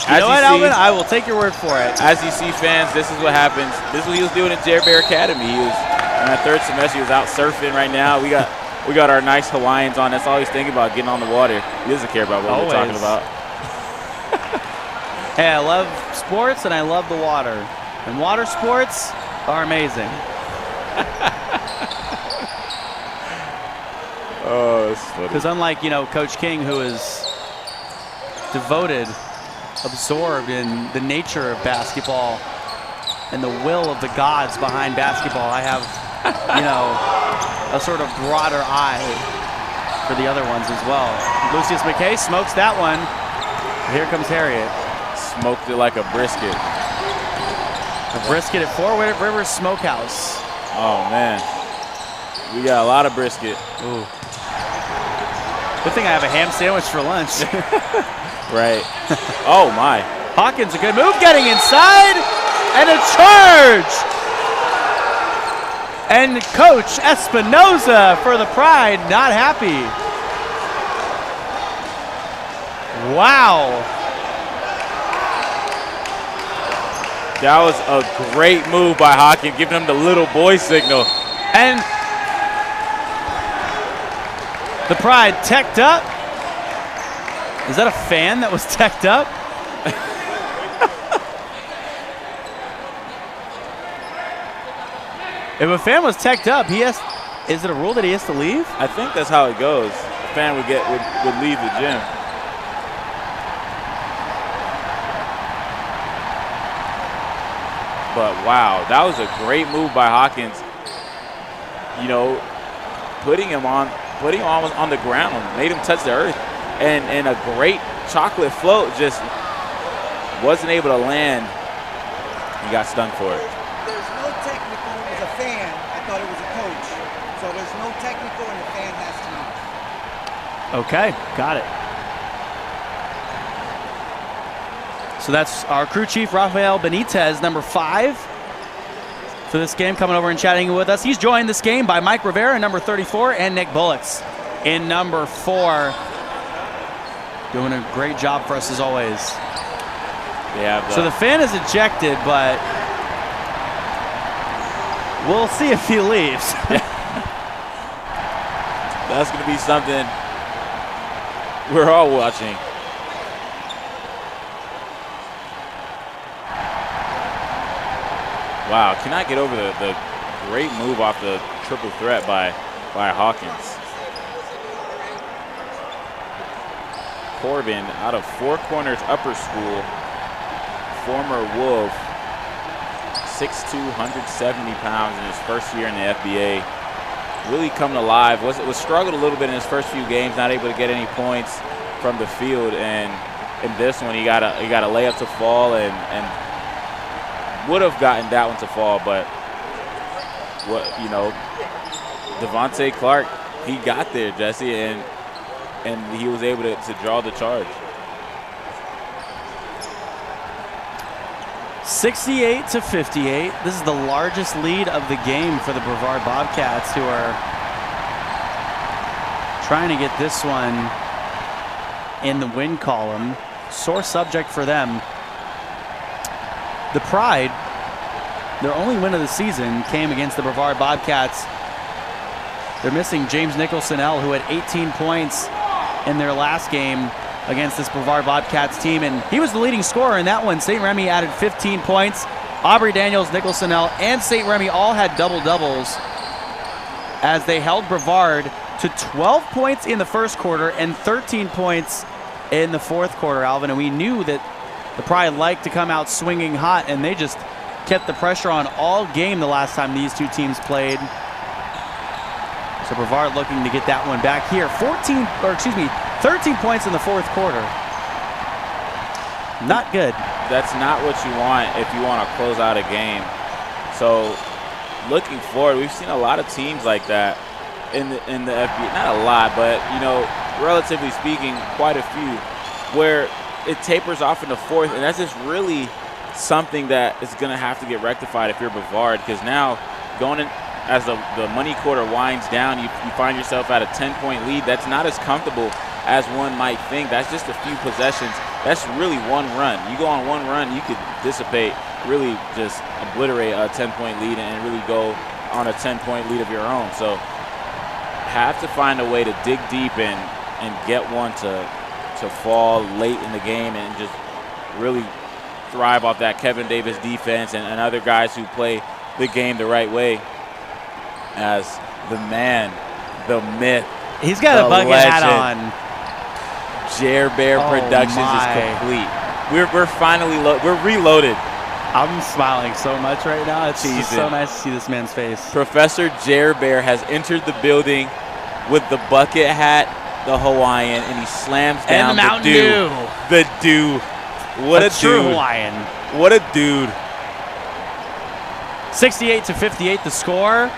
you know what, see, Alvin? I will take your word for it. As you see, fans, this is what happens. This is what he was doing at Jer Bear Academy. He was in our third semester. He was out surfing right now. We got our nice Hawaiians on. That's all he's thinking about, getting on the water. He doesn't care about what we're talking about. Hey, I love sports and I love the water. And water sports are amazing. Oh, that's funny. Because unlike, you know, Coach King, who is devoted, absorbed in the nature of basketball and the will of the gods behind basketball, I have, you know, a sort of broader eye for the other ones as well. Lucius Mckay smokes that one. Here comes Harriet. Smoked it like a brisket. A brisket at Four Rivers Smokehouse. Oh, man. We got a lot of brisket. Ooh. Good thing I have a ham sandwich for lunch. Right. Oh, my. Hawkins, a good move, getting inside, and a charge! And Coach Espinoza for the Pride, not happy. Wow. That was a great move by Hawkins, giving him the little boy signal. And the Pride teched up. Is that a fan that was teched up? If a fan was teched up, is it a rule that he has to leave? I think that's how it goes. A fan would leave the gym. But wow, that was a great move by Hawkins. You know, putting him on the ground, made him touch the earth, and a great chocolate float, just wasn't able to land. He got stung for it. There's no technical as a fan. I thought it was a coach. So there's no technical, and the fan has to know. Okay, got it. So that's our crew chief, Rafael Benitez, number 5 for this game, coming over and chatting with us. He's joined this game by Mike Rivera, number 34, and Nick Bullocks in number 4. Doing a great job for us as always. Yeah. So the fan is ejected, but we'll see if he leaves. That's going to be something we're all watching. Wow, cannot get over the great move off the triple threat by Hawkins. Corbin out of Four Corners Upper School, former Wolf, 6'2", 170 pounds in his first year in the FBA. Really coming alive. Was struggled a little bit in his first few games, not able to get any points from the field, and in this one he got a layup to fall and would have gotten that one to fall, but Devontae Clark, he got there, Jesse, and and he was able to draw the charge. 68-58. This is the largest lead of the game for the Brevard Bobcats, who are trying to get this one in the win column. Sore subject for them. The Pride, their only win of the season came against the Brevard Bobcats. They're missing James Nicholson-L, who had 18 points in their last game against this Brevard Bobcats team, and he was the leading scorer in that one. St. Remy added 15 points. Aubrey Daniels, Nicholson-L, and St. Remy all had double-doubles as they held Brevard to 12 points in the first quarter and 13 points in the fourth quarter, Alvin. And we knew that the Pride liked to come out swinging hot, and they just kept the pressure on all game the last time these two teams played. So Brevard looking to get that one back here. 13 points in the fourth quarter. Not good. That's not what you want if you want to close out a game. So looking forward, we've seen a lot of teams like that in the FBA. Not a lot, but relatively speaking, quite a few, where it tapers off in the fourth, and that's just really something that is going to have to get rectified if you're Brevard, because now going in as the money quarter winds down, you find yourself at a 10-point lead. That's not as comfortable as one might think. That's just a few possessions. That's really one run. You go on one run, you could dissipate, really just obliterate a 10-point lead and really go on a 10-point lead of your own. So have to find a way to dig deep and get one to fall late in the game and just really thrive off that Kevin Davis defense and other guys who play the game the right way. As the man, the myth, he's got a bucket hat on. Jer Bear Productions is complete. We're finally we're reloaded. I'm smiling so much right now. It's just so nice to see this man's face. Professor Jer Bear has entered the building with the bucket hat, the Hawaiian, and he slams down and the Mountain Dew. The Dew. What a true dude. Hawaiian. What a dude. 68-58 the score.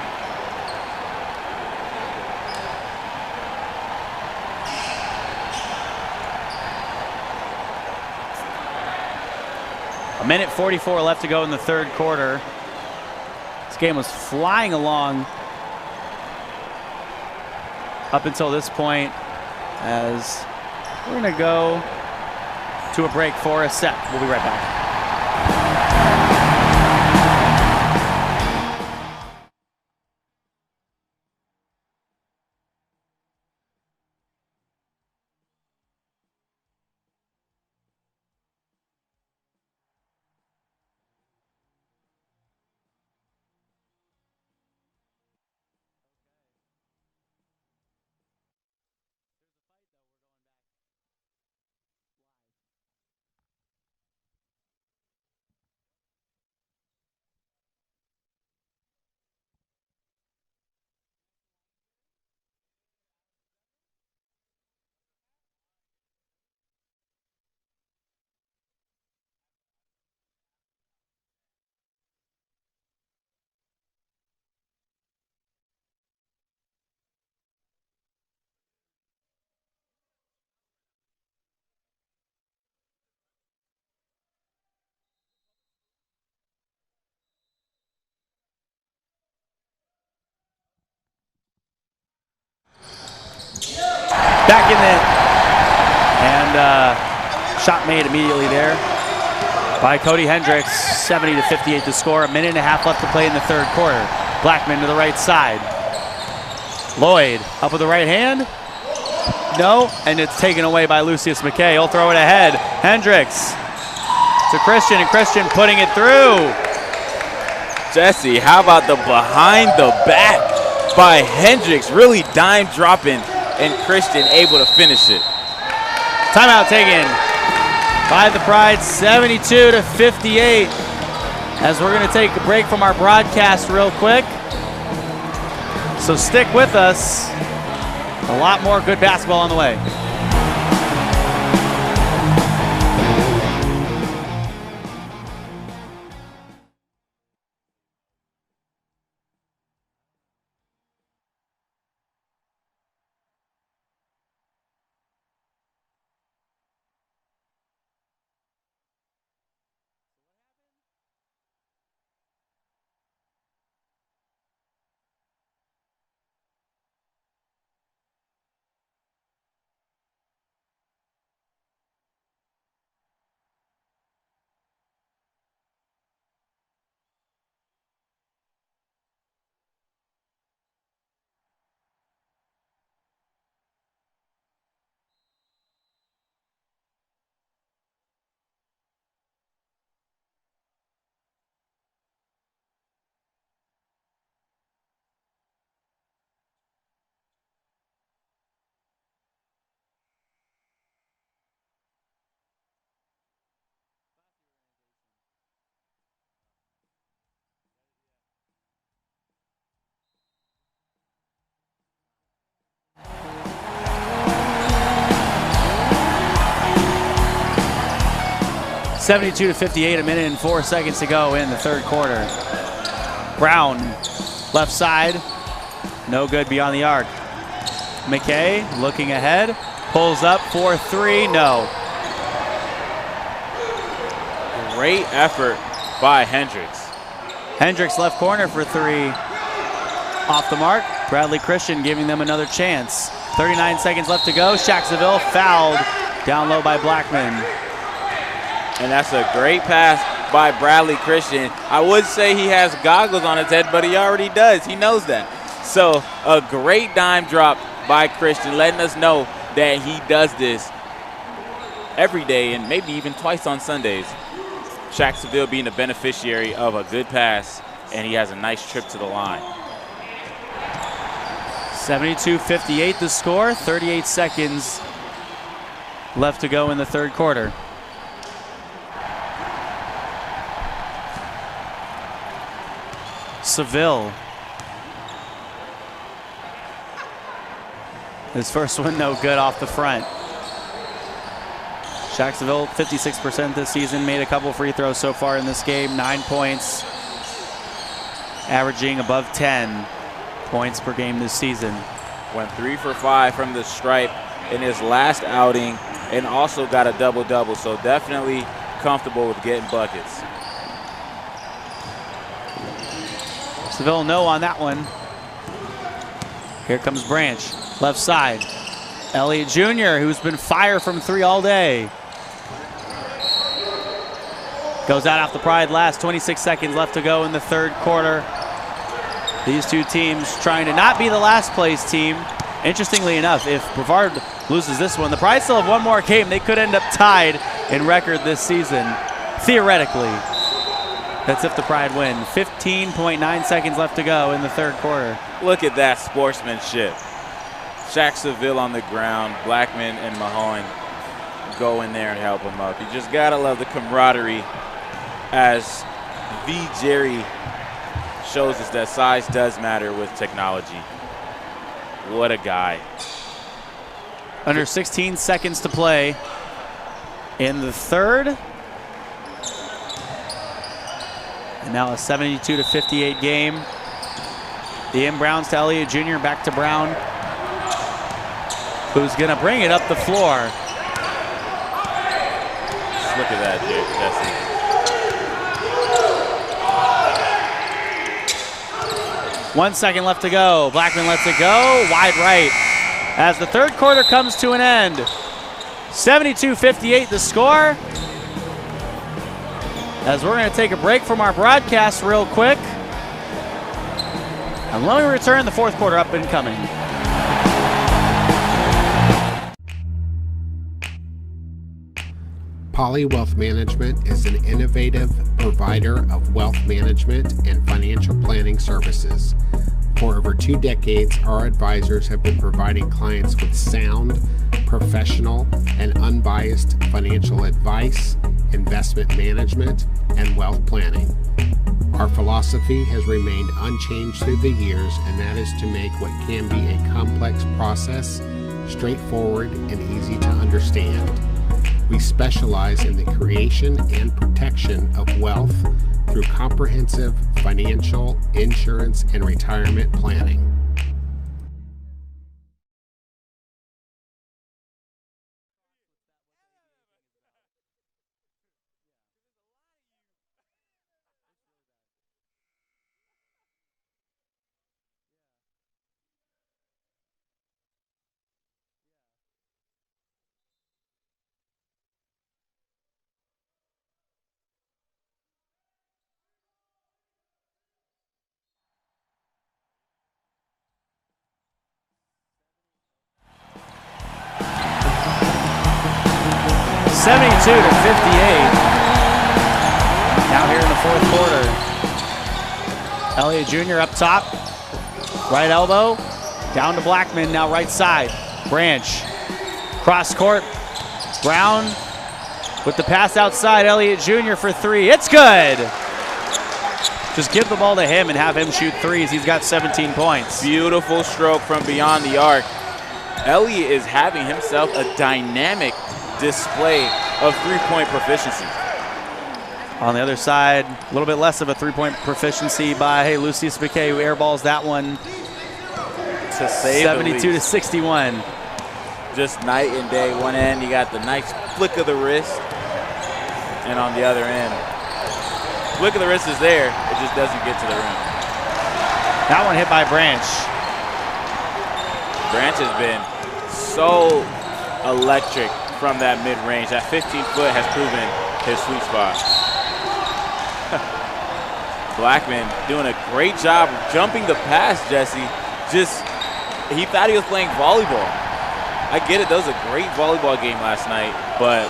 A minute 44 left to go in the third quarter. This game was flying along up until this point, as we're going to go to a break for a sec. We'll be right back. Back in it, and shot made immediately there by Cody Hendricks. 70-58 to score. A minute and a half left to play in the third quarter. Blackman to the right side. Lloyd up with the right hand. No, and it's taken away by Lucius Mckay. He'll throw it ahead. Hendricks to Christian, and Christian putting it through. Jesse, how about the behind the back by Hendricks? Really dime dropping, and Christian able to finish it. Timeout taken by the Pride, 72-58. As we're going to take a break from our broadcast real quick. So stick with us. A lot more good basketball on the way. 72-58, a minute and 4 seconds to go in the third quarter. Brown, left side, no good beyond the arc. Mckay looking ahead, pulls up for three, no. Great effort by Hendricks. Hendricks left corner for three, off the mark. Bradley Christian giving them another chance. 39 seconds left to go. Shacksville fouled down low by Blackman. And that's a great pass by Bradley Christian. I would say he has goggles on his head, but he already does. He knows that. So a great dime drop by Christian, letting us know that he does this every day and maybe even twice on Sundays. Shacksville being the beneficiary of a good pass, and he has a nice trip to the line. 72-58 the score, 38 seconds left to go in the third quarter. Seville. His first one no good off the front. Shacksville 56% this season, made a couple free throws so far in this game, 9 points, averaging above 10 points per game this season. Went 3 for 5 from the stripe in his last outing and also got a double-double, so definitely comfortable with getting buckets. Seville no on that one. Here comes Branch, left side. Elliott Jr., who's been fire from three all day. Goes out off the Pride last, 26 seconds left to go in the third quarter. These two teams trying to not be the last place team. Interestingly enough, if Brevard loses this one, the Pride still have one more game. They could end up tied in record this season, theoretically. That's if the Pride win. 15.9 seconds left to go in the third quarter. Look at that sportsmanship. Shacksville on the ground, Blackman and Mahone go in there and help him up. You just gotta love the camaraderie as V. Jerry shows us that size does matter with technology. What a guy. Under 16 seconds to play in the third. And now a 72-58 game. The inbounds to Elliott Jr., back to Brown, who's gonna bring it up the floor. Just look at that, Jesse. 1 second left to go. Blackman lets it go, wide right. As the third quarter comes to an end. 72-58 the score. As we're going to take a break from our broadcast real quick. And when we return, the fourth quarter up and coming. Poly Wealth Management is an innovative provider of wealth management and financial planning services. For over 2 decades, our advisors have been providing clients with sound, professional, and unbiased financial advice, investment management, and wealth planning. Our philosophy has remained unchanged through the years, and that is to make what can be a complex process straightforward and easy to understand. We specialize in the creation and protection of wealth through comprehensive financial, insurance, and retirement planning. Now here in the fourth quarter. Elliott Jr. up top. Right elbow. Down to Blackman, now right side. Branch. Cross court. Brown with the pass outside. Elliott Jr. for three. It's good. Just give the ball to him and have him shoot threes. He's got 17 points. Beautiful stroke from beyond the arc. Elliott is having himself a dynamic display of three-point proficiency. On the other side, a little bit less of a three-point proficiency by Lucius Mckay, who airballs that one to save 72 to 61. Just night and day. One end, you got the nice flick of the wrist, and on the other end, flick of the wrist is there. It just doesn't get to the rim. That one hit by Branch. Branch has been so electric from that mid-range. That 15-foot has proven his sweet spot. Blackman doing a great job of jumping the pass, Jesse. He thought he was playing volleyball. I get it, that was a great volleyball game last night, but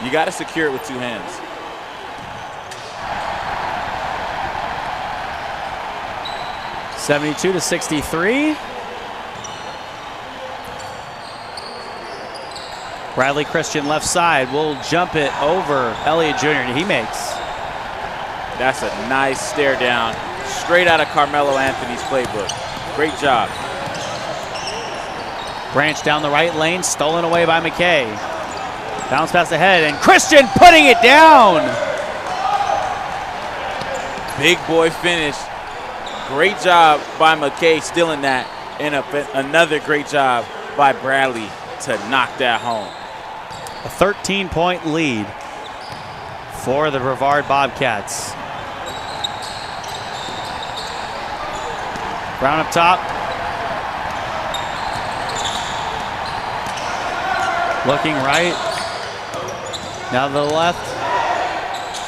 you got to secure it with two hands. (72 to 63). Bradley Christian left side will jump it over Elliott Jr. He makes. That's a nice stare down, straight out of Carmelo Anthony's playbook. Great job. Branch down the right lane, stolen away by Mckay. Bounce pass ahead, and Christian putting it down. Big boy finish. Great job by Mckay stealing that, and another great job by Bradley to knock that home. A 13-point lead for the Brevard Bobcats. Brown up top. Looking right. Now to the left.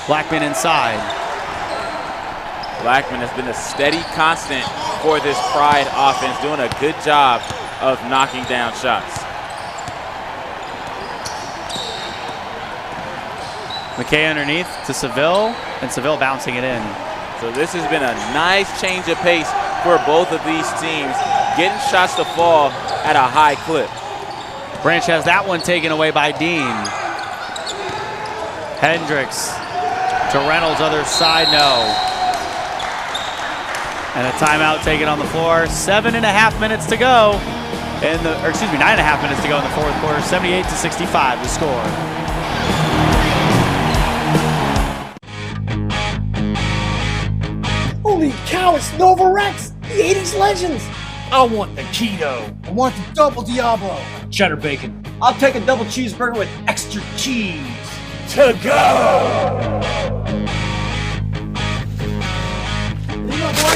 Blackman inside. Blackman has been a steady constant for this Pride offense, doing a good job of knocking down shots. Mckay underneath to Seville, and Seville bouncing it in. So this has been a nice change of pace for both of these teams, getting shots to fall at a high clip. Branch has that one taken away by Dean. Hendricks to Reynolds, other side, no. And a timeout taken on the floor. 7.5 minutes to go in the, or excuse me, 9.5 minutes to go in the fourth quarter. 78 to 65 the score. Holy cow, it's Nova Rex, the 80s legends. I want the keto. I want the double Diablo. Cheddar bacon. I'll take a double cheeseburger with extra cheese. To go! Here you go, boy.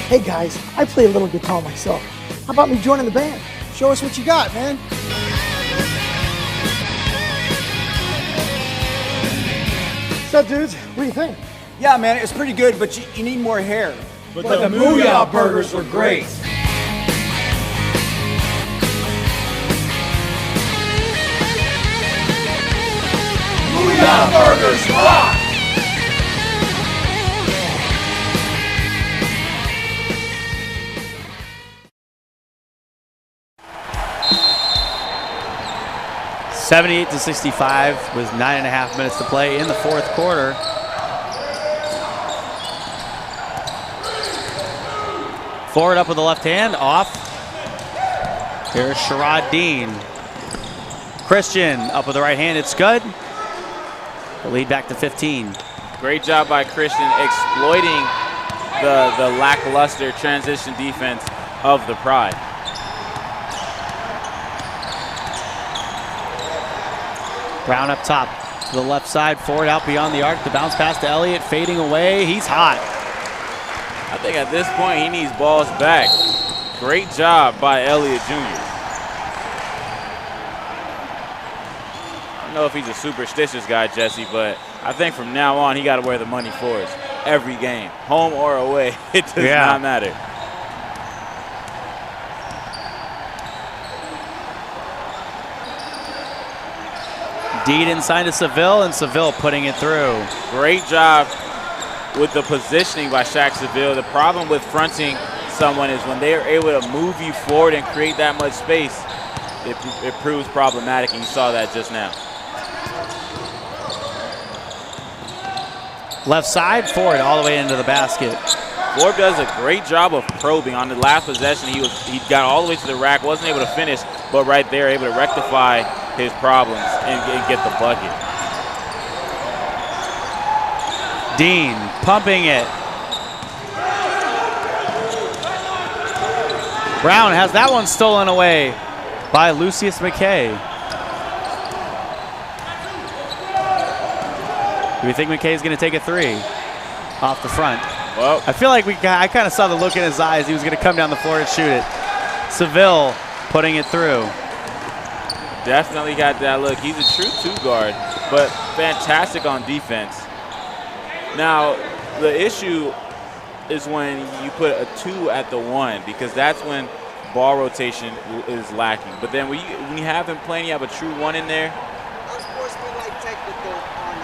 Hey guys, I play a little guitar myself. How about me joining the band? Show us what you got, man. What's up, dudes? What do you think? Yeah, man, it's pretty good, but you need more hair. But the Mooyah burgers were great. Mooyah burgers rock! (78 to 65) with 9.5 minutes to play in the fourth quarter. Forward up with the left hand, off. Here's Sherrod Dean. Christian up with the right hand, it's good. The lead back to 15. Great job by Christian exploiting the lackluster transition defense of the Pride. Brown up top to the left side, forward out beyond the arc. The bounce pass to Elliott, fading away. He's hot. I think at this point he needs balls back. Great job by Elliott Jr. I don't know if he's a superstitious guy, Jesse, but I think from now on he got to wear the money for us every game, home or away. It does not matter. Deed inside to Seville, and Seville putting it through. Great job with the positioning by Shaq Seville. The problem with fronting someone is when they are able to move you forward and create that much space, it proves problematic, and you saw that just now. Left side, forward, all the way into the basket. Forbes does a great job of probing. On the last possession, he got all the way to the rack, wasn't able to finish, but right there able to rectify his problems and get the bucket. Dean pumping it. Brown has that one stolen away by Lucius Mckay. Do we think McKay's going to take a three off the front? Well, I feel like I kind of saw the look in his eyes. He was going to come down the floor and shoot it. Seville putting it through. Definitely got that look. He's a true two guard, but fantastic on defense. Now, the issue is when you put a 2 at the 1, because that's when ball rotation is lacking. But then when you have him playing, you have a true 1 in there. Unsportsmanlike technical on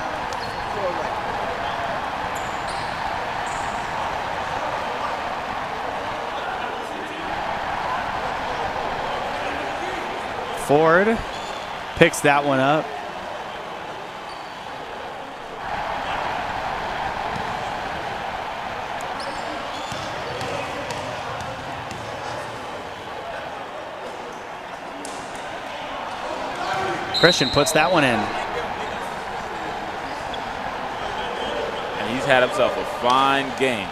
forward. Ford picks that one up. Christian puts that one in. And he's had himself a fine game.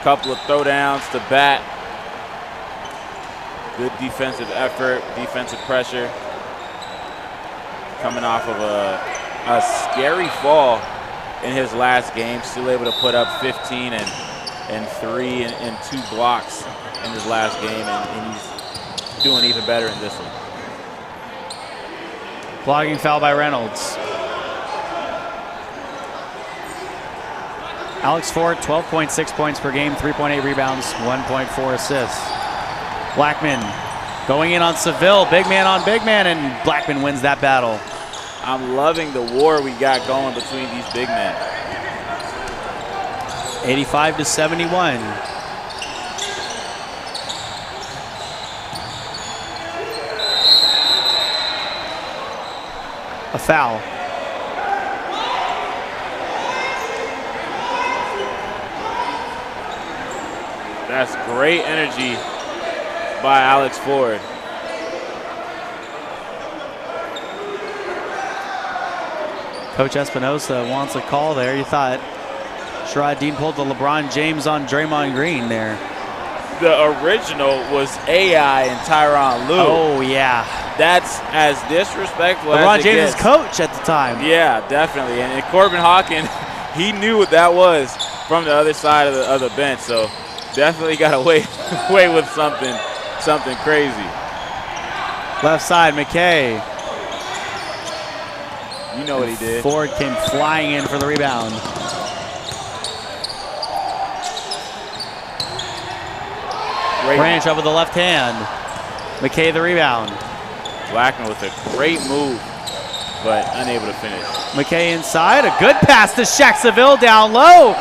Couple of throwdowns to bat. Good defensive effort, defensive pressure. Coming off of a scary fall in his last game. Still able to put up 15 and 3 and 2 blocks in his last game. And he's doing even better in this one. Blocking foul by Reynolds. Alex Ford, 12.6 points per game, 3.8 rebounds, 1.4 assists. Blackman going in on Seville, big man on big man, and Blackman wins that battle. I'm loving the war we got going between these big men. 85-71. A foul. That's great energy by Alex Ford. Coach Espinosa wants a call there. You thought Sherrod Dean pulled the LeBron James on Draymond Green there. The original was AI and Tyronn Lue. Oh, yeah. That's as disrespectful LeBron as it James' gets. coach at the time. Yeah, definitely. And Corbin Hawkins, he knew what that was from the other side of the bench. So definitely got away with something crazy. Left side, Mckay. You know what he did. Ford came flying in for the rebound. Branch up with the left hand. Mckay the rebound. Blackman with a great move, but unable to finish. Mckay inside, a good pass to Shaq Seville down low.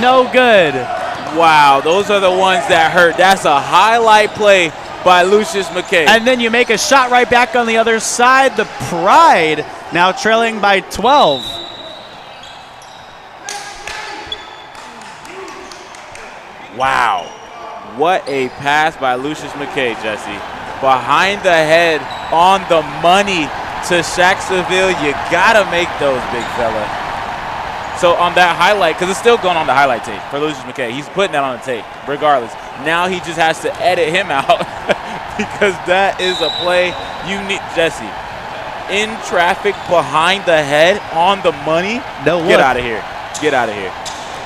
No good. Wow, those are the ones that hurt. That's a highlight play by Lucius Mckay. And then you make a shot right back on the other side. The Pride now trailing by 12. Wow. What a pass by Lucius Mckay, Jesse. Behind the head, on the money to Shaq Seville. You got to make those, big fella. So on that highlight, because it's still going on the highlight tape for Lucius Mckay. He's putting that on the tape, regardless. Now he just has to edit him out because that is a play you need, Jesse. In traffic, behind the head, on the money. No look. Get out of here. Get out of here.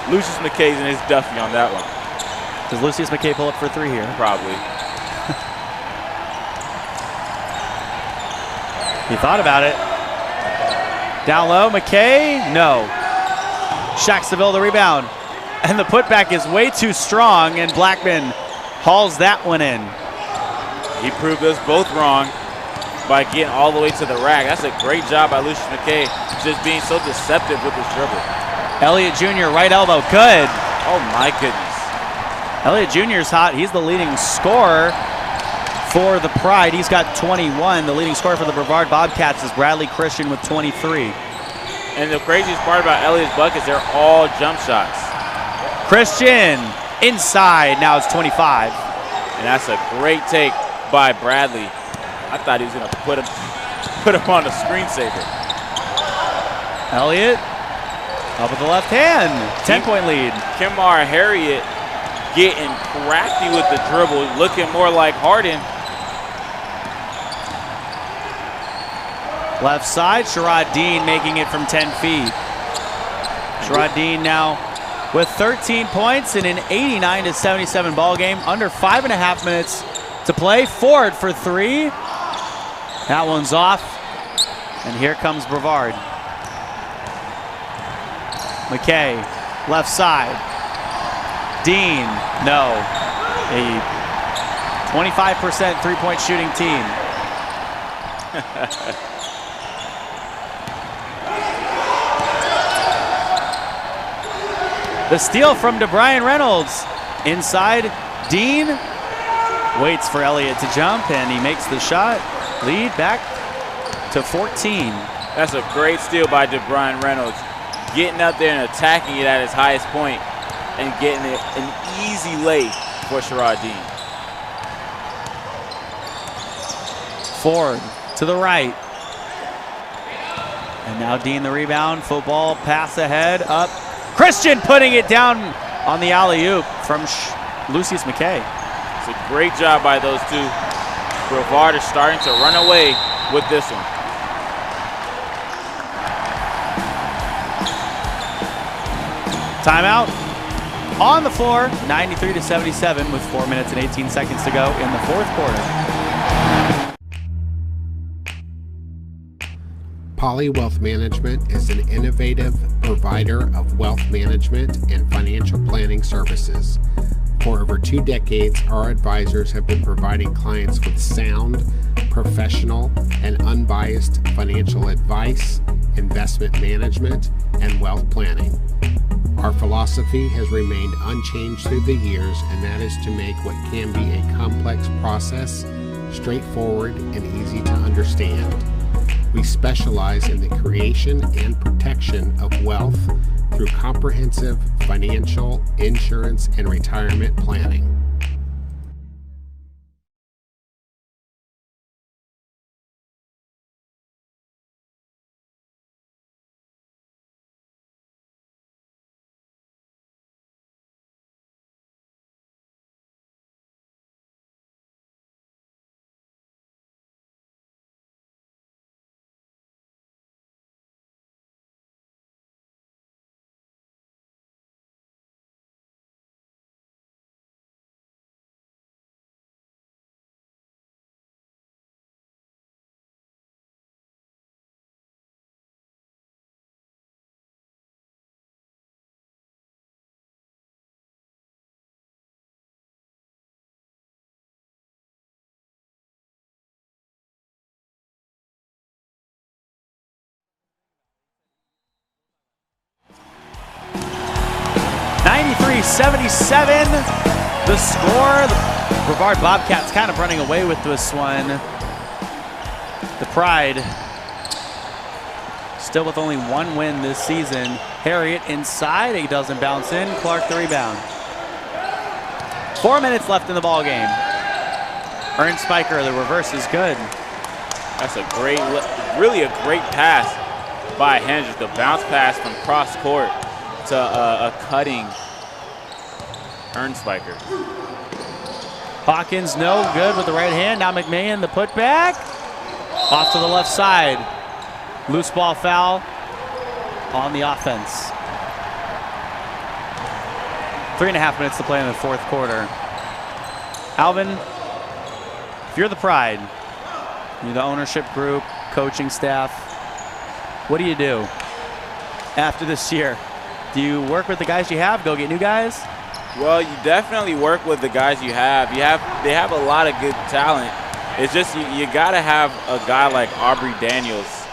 Lucius McKay's in his Duffy on that one. Does Lucius Mckay pull up for 3 here? Probably. He thought about it. Down low, Mckay, no. Shaq Seville the rebound. And the putback is way too strong, and Blackman hauls that one in. He proved us both wrong by getting all the way to the rack. That's a great job by Lucius Mckay, just being so deceptive with his dribble. Elliott Jr., right elbow, good. Oh my goodness. Elliott Jr.'s hot. He's the leading scorer for the Pride. He's got 21. The leading scorer for the Brevard Bobcats is Bradley Christian with 23. And the craziest part about Elliott's buckets, they're all jump shots. Christian inside. Now it's 25. And that's a great take by Bradley. I thought he was going to put him on the screensaver. Elliott up with the left hand. 10-point lead. Kemar Harriet getting crafty with the dribble, looking more like Harden. Left side, Sherrod Dean making it from 10 feet. Sherrod Dean now with 13 points in an 89-77 ball game. Under 5.5 minutes to play. Ford for 3. That one's off. And here comes Brevard. Mckay, left side. Dean, no. A 25% three-point shooting team. The steal from DeBrian Reynolds. Inside, Dean waits for Elliott to jump, and he makes the shot. Lead back to 14. That's a great steal by DeBrian Reynolds. Getting up there and attacking it at its highest point and getting it an easy lay for Sherrod Dean. Ford to the right. And now Dean the rebound. Football pass ahead, up. Christian putting it down on the alley-oop from Lucius Mckay. It's a great job by those two. Brevard is starting to run away with this one. Timeout on the floor, 93-77 with 4 minutes and 18 seconds to go in the fourth quarter. Poly Wealth Management is an innovative provider of wealth management and financial planning services. For over 2 decades, our advisors have been providing clients with sound, professional, and unbiased financial advice, investment management, and wealth planning. Our philosophy has remained unchanged through the years, and that is to make what can be a complex process straightforward and easy to understand. We specialize in the creation and protection of wealth through comprehensive financial, insurance, and retirement planning. .77 the score. The Brevard Bobcats kind of running away with this one. The Pride still with only 1 win this season. Harriet inside, he doesn't bounce in. Clark the rebound. 4 minutes left in the ball game. Ernst Spiker, the reverse is good. That's a great, really a great pass by Hendricks. The bounce pass from cross court to a cutting Ernst Spiker. Hawkins no good with the right hand. Now McMahon the putback. Off to the left side. Loose ball foul on the offense. 3.5 minutes to play in the fourth quarter. Alvin, if you're the Pride, you're the ownership group, coaching staff, what do you do after this year? Do you work with the guys you have, go get new guys? Well, you definitely work with the guys you have. They have a lot of good talent. It's just you got to have a guy like Aubrey Daniels,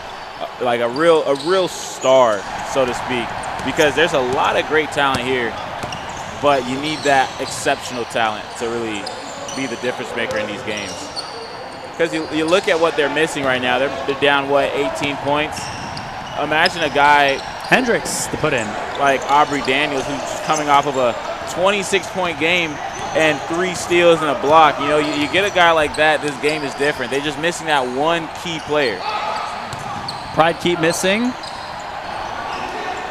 like a real star, so to speak, because there's a lot of great talent here, but you need that exceptional talent to really be the difference maker in these games. Because you look at what they're missing right now. They're down, what, 18 points? Imagine a guy Hendricks to put in, like Aubrey Daniels, who's coming off of a 26-point game and 3 steals and a block. You know, you get a guy like that, this game is different. They're just missing that one key player. Pride keep missing.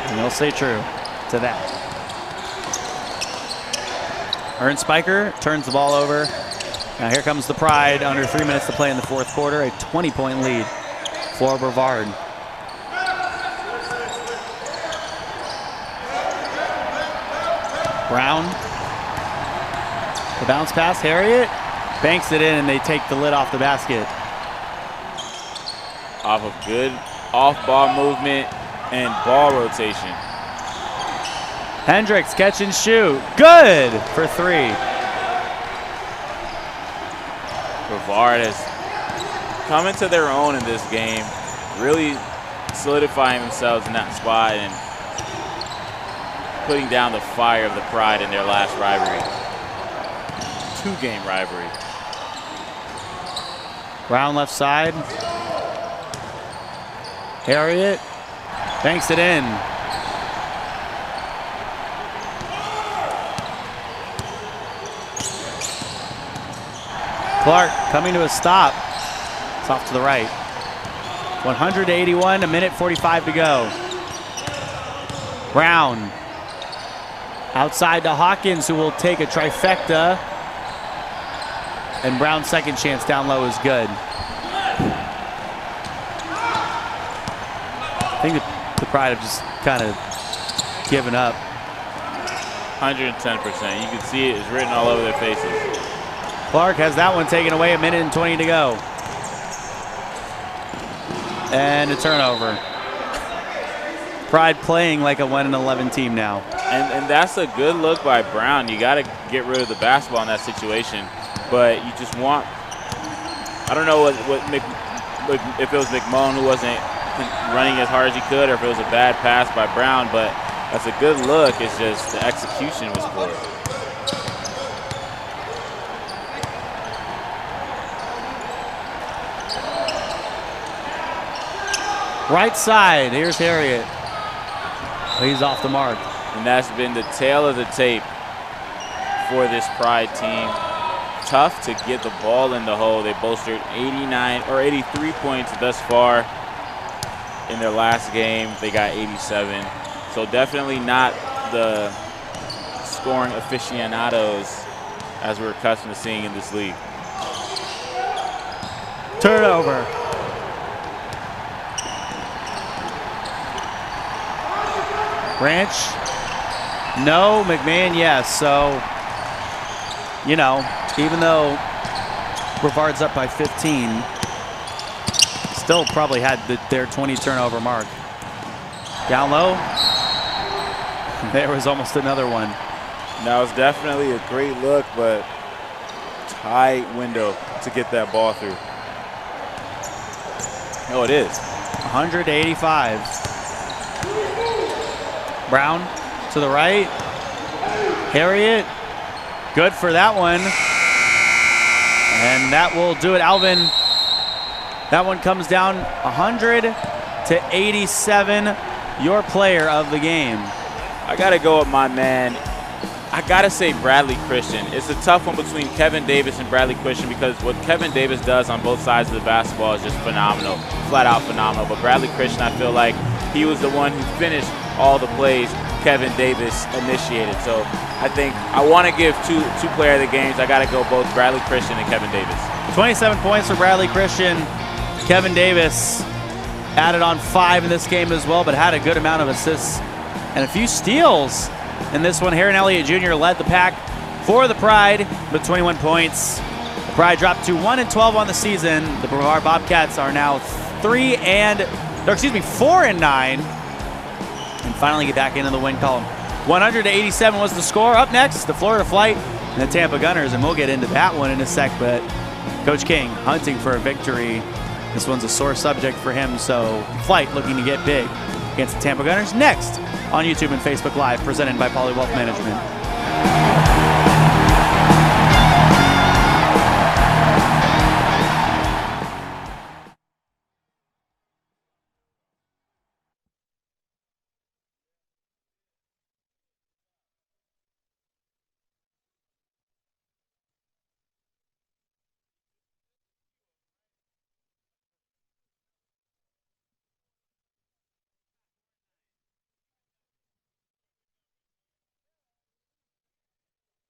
And they'll stay true to that. Ernst Spiker turns the ball over. Now here comes the Pride. Under 3 minutes to play in the fourth quarter. A 20-point lead for Brevard. Brown. The bounce pass. Harriet banks it in, and they take the lid off the basket. Off of good off-ball movement and ball rotation. Hendricks, catch and shoot. Good for 3. Brevard has come into their own in this game, really solidifying themselves in that spot and putting down the fire of the Pride in their last rivalry. 2-game rivalry. Brown left side. Harriet banks it in. Clark coming to a stop. It's off to the right. 181, a minute 45 to go. Brown outside to Hawkins, who will take a trifecta. And Brown's second chance down low is good. I think the Pride have just kind of given up. 110%. You can see it is written all over their faces. Clark has that one taken away, a minute and 20 to go. And a turnover. Pride playing like a 1-11 team now. And that's a good look by Brown. You got to get rid of the basketball in that situation. But you just want, I don't know if it was McMullen who wasn't running as hard as he could, or if it was a bad pass by Brown, but that's a good look. It's just the execution was poor. Right side, here's Harriet. He's off the mark. And that's been the tail of the tape for this Pride team. Tough to get the ball in the hole. They bolstered 89 or 83 points thus far in their last game. They got 87. So definitely not the scoring aficionados as we're accustomed to seeing in this league. Turnover. Branch, no. McMahon, yes. So, you know, even though Brevard's up by 15, still probably had their 20 turnover mark. Down low, there was almost another one. That was definitely a great look, but tight window to get that ball through. Oh, it is. 185. Brown to the right. Harriet, good for that one. And that will do it, Alvin. That one comes down 100-87. Your player of the game. I got to go with my man. I got to say Bradley Christian. It's a tough one between Kevin Davis and Bradley Christian because what Kevin Davis does on both sides of the basketball is just phenomenal, flat out phenomenal. But Bradley Christian, I feel like he was the one who finished all the plays Kevin Davis initiated. So I think I want to give two player of the games. I got to go both Bradley Christian and Kevin Davis. 27 points for Bradley Christian. Kevin Davis added on 5 in this game as well, but had a good amount of assists and a few steals in this one. Heron Elliott Jr. led the pack for the Pride with 21 points. The Pride dropped to 1-12 on the season. The Brevard Bobcats are now 4-9. And finally get back into the win column. 100-87 was the score. Up next, the Florida Flight and the Tampa Gunners, and we'll get into that one in a sec, but Coach King hunting for a victory. This one's a sore subject for him, so Flight looking to get big against the Tampa Gunners next on YouTube and Facebook Live, presented by Poly Wealth Management.